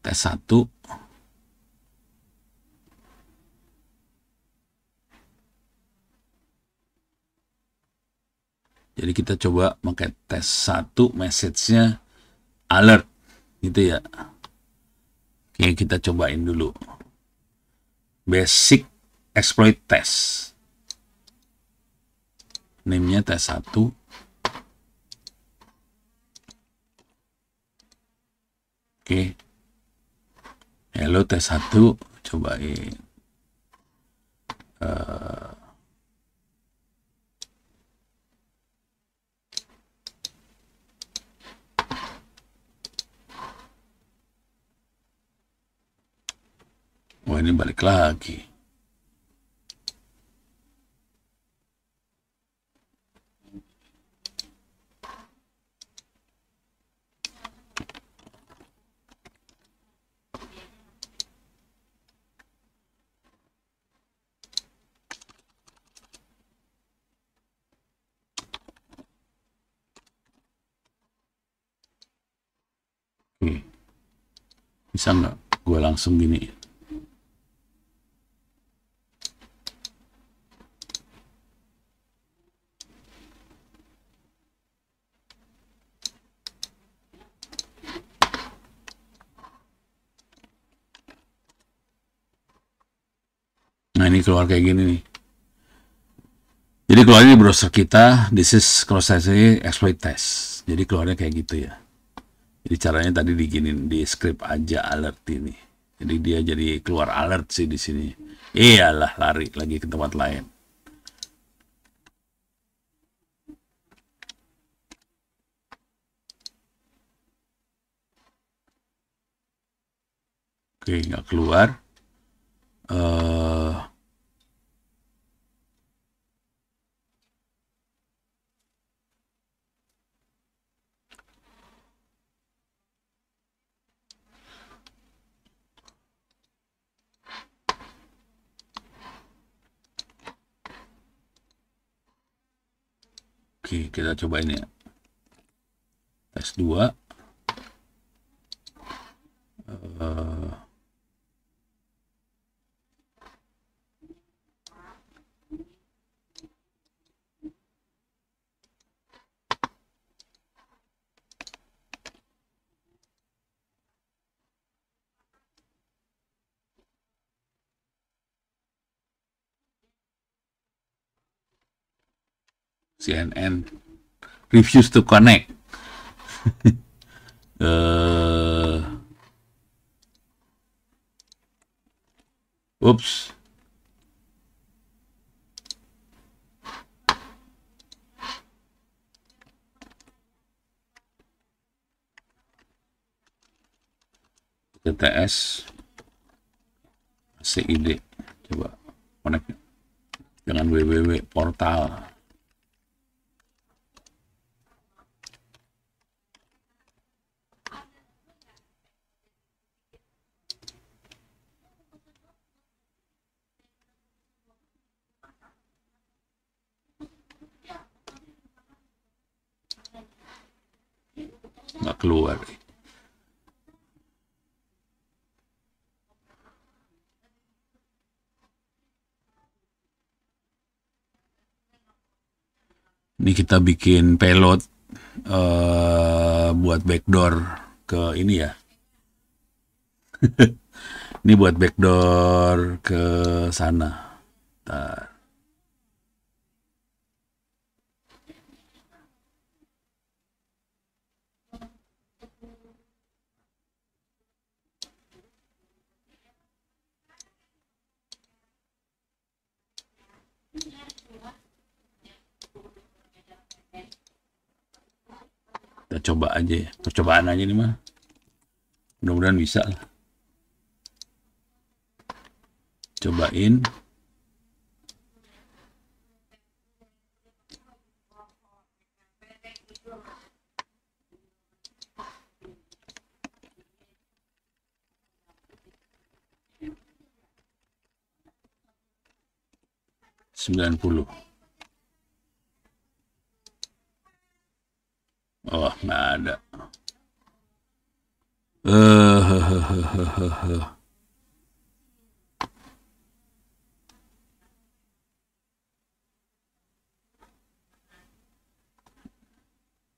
Tes 1. Jadi kita coba pakai tes 1, message-nya alert gitu ya. Oke, kita cobain dulu. Basic exploit test. Name-nya tes 1. Oke. Hello tes 1, cobain. Wah, ini balik lagi. Oke. Bisa nggak gue langsung gini? Nah, ini keluar kayak gini nih. Jadi keluarnya di browser kita, this is cross-site exploit test. Jadi keluarnya kayak gitu ya. Jadi caranya tadi diginin di script aja alert ini. Jadi dia jadi keluar alert sih di sini. Iyalah, lari lagi ke tempat lain. Oke, nggak keluar. Oke, kita cobain ya. Tes 2. CNN refuse to connect. Oops. TTS CID, coba connect dengan www portal. Nggak keluar. Ini kita bikin payload buat backdoor ke ini ya. Ini buat backdoor ke sana. Bentar. Kita coba aja ya, percobaan aja nih mah. Mudah-mudahan bisa lah. Cobain. $90. Oh, nggak ada.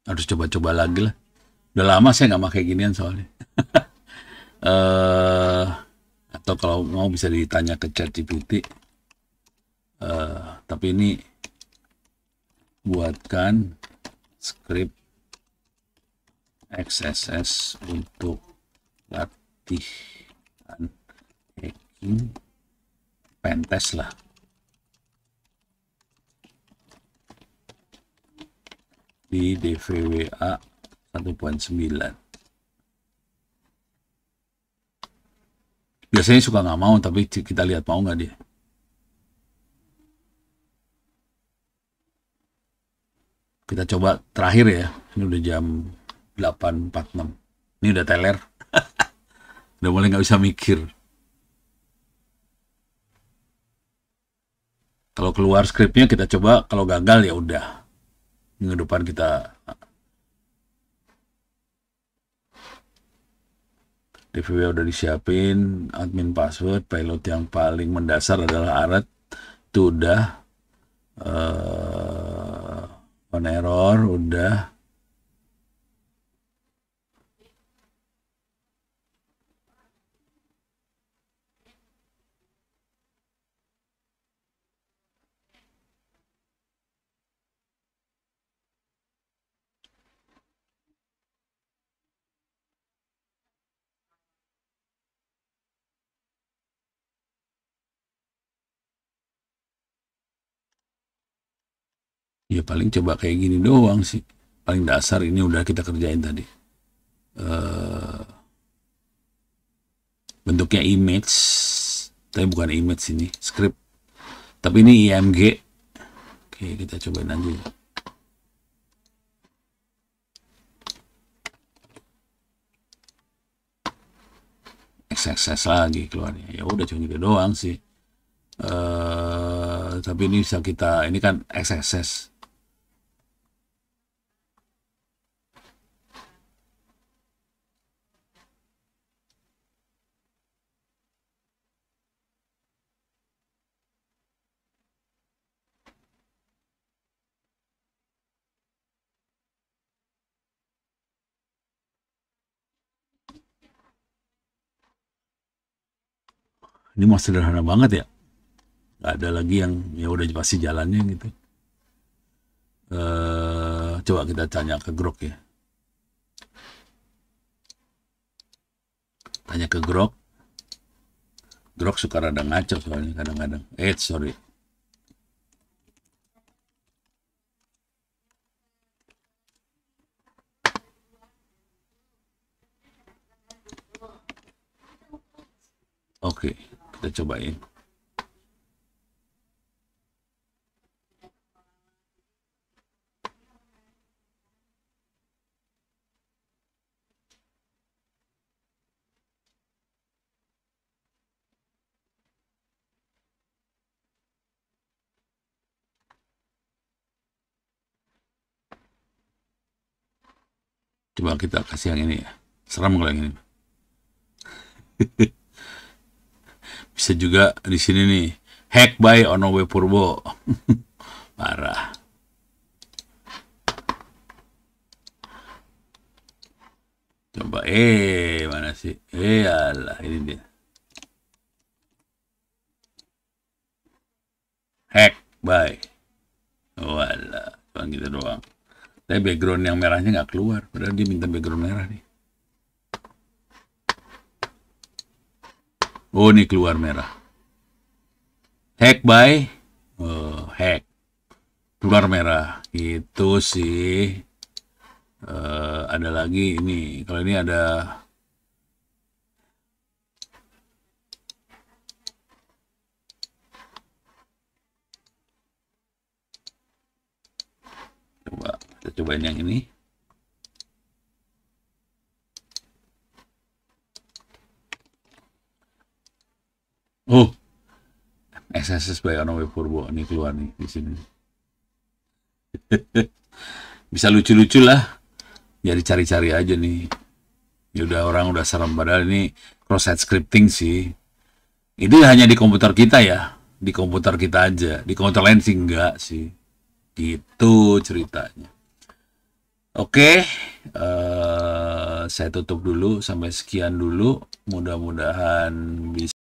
Harus coba-coba lagi lah. Udah lama saya nggak pakai ginian soalnya. Atau kalau mau bisa ditanya ke ChatGPT. Tapi ini buatkan script XSS untuk latihan hacking pentest lah. Di DVWA 1.9. Biasanya suka nggak mau, tapi kita lihat mau nggak dia. Kita coba terakhir ya. Ini udah jam 8.46. Ini udah teler. Udah mulai nggak bisa mikir. Kalau keluar skripnya kita coba, kalau gagal ya udah. Minggu depan kita DVW udah disiapin, admin password, payload yang paling mendasar adalah ARET, itu udah, on error udah, ya paling coba kayak gini doang sih. Paling dasar ini udah kita kerjain tadi. Bentuknya image, tapi bukan image ini, script. Tapi ini IMG. Oke, kita cobain aja. XSS lagi keluarnya. Ya udah cuma gitu doang sih. Tapi ini bisa kita, ini kan XSS. Ini mah sederhana banget ya. Gak ada lagi yang ya udah pasti jalannya gitu. Coba kita tanya ke Grok ya. Tanya ke Grok. Grok suka rada ngaco soalnya kadang-kadang. Sorry. Oke, kita cobain. Coba kita kasih yang ini ya. Seram kalau yang ini. Bisa juga di sini nih. Hack by Onowe Purbo. Parah. Coba mana sih? Alah, ini dia. Hack by. Walah, cuma gitu doang. Tapi background yang merahnya nggak keluar. Padahal dia minta background merah nih. Oh, ini keluar merah. Hack by. Oh, hack. Keluar merah. Itu sih. Ada lagi ini, kalau ini ada kita cobain yang ini. Oh, SSS by Anowe Purbo ini keluar nih di sini. Bisa lucu-lucu lah. Jadi cari-cari aja nih. Ya udah, orang udah serem, padahal ini cross-site scripting sih. Itu hanya di komputer kita ya. Di komputer kita aja. Di komputer lain sih enggak sih. Gitu ceritanya. Oke, saya tutup dulu, sampai sekian dulu. Mudah-mudahan bisa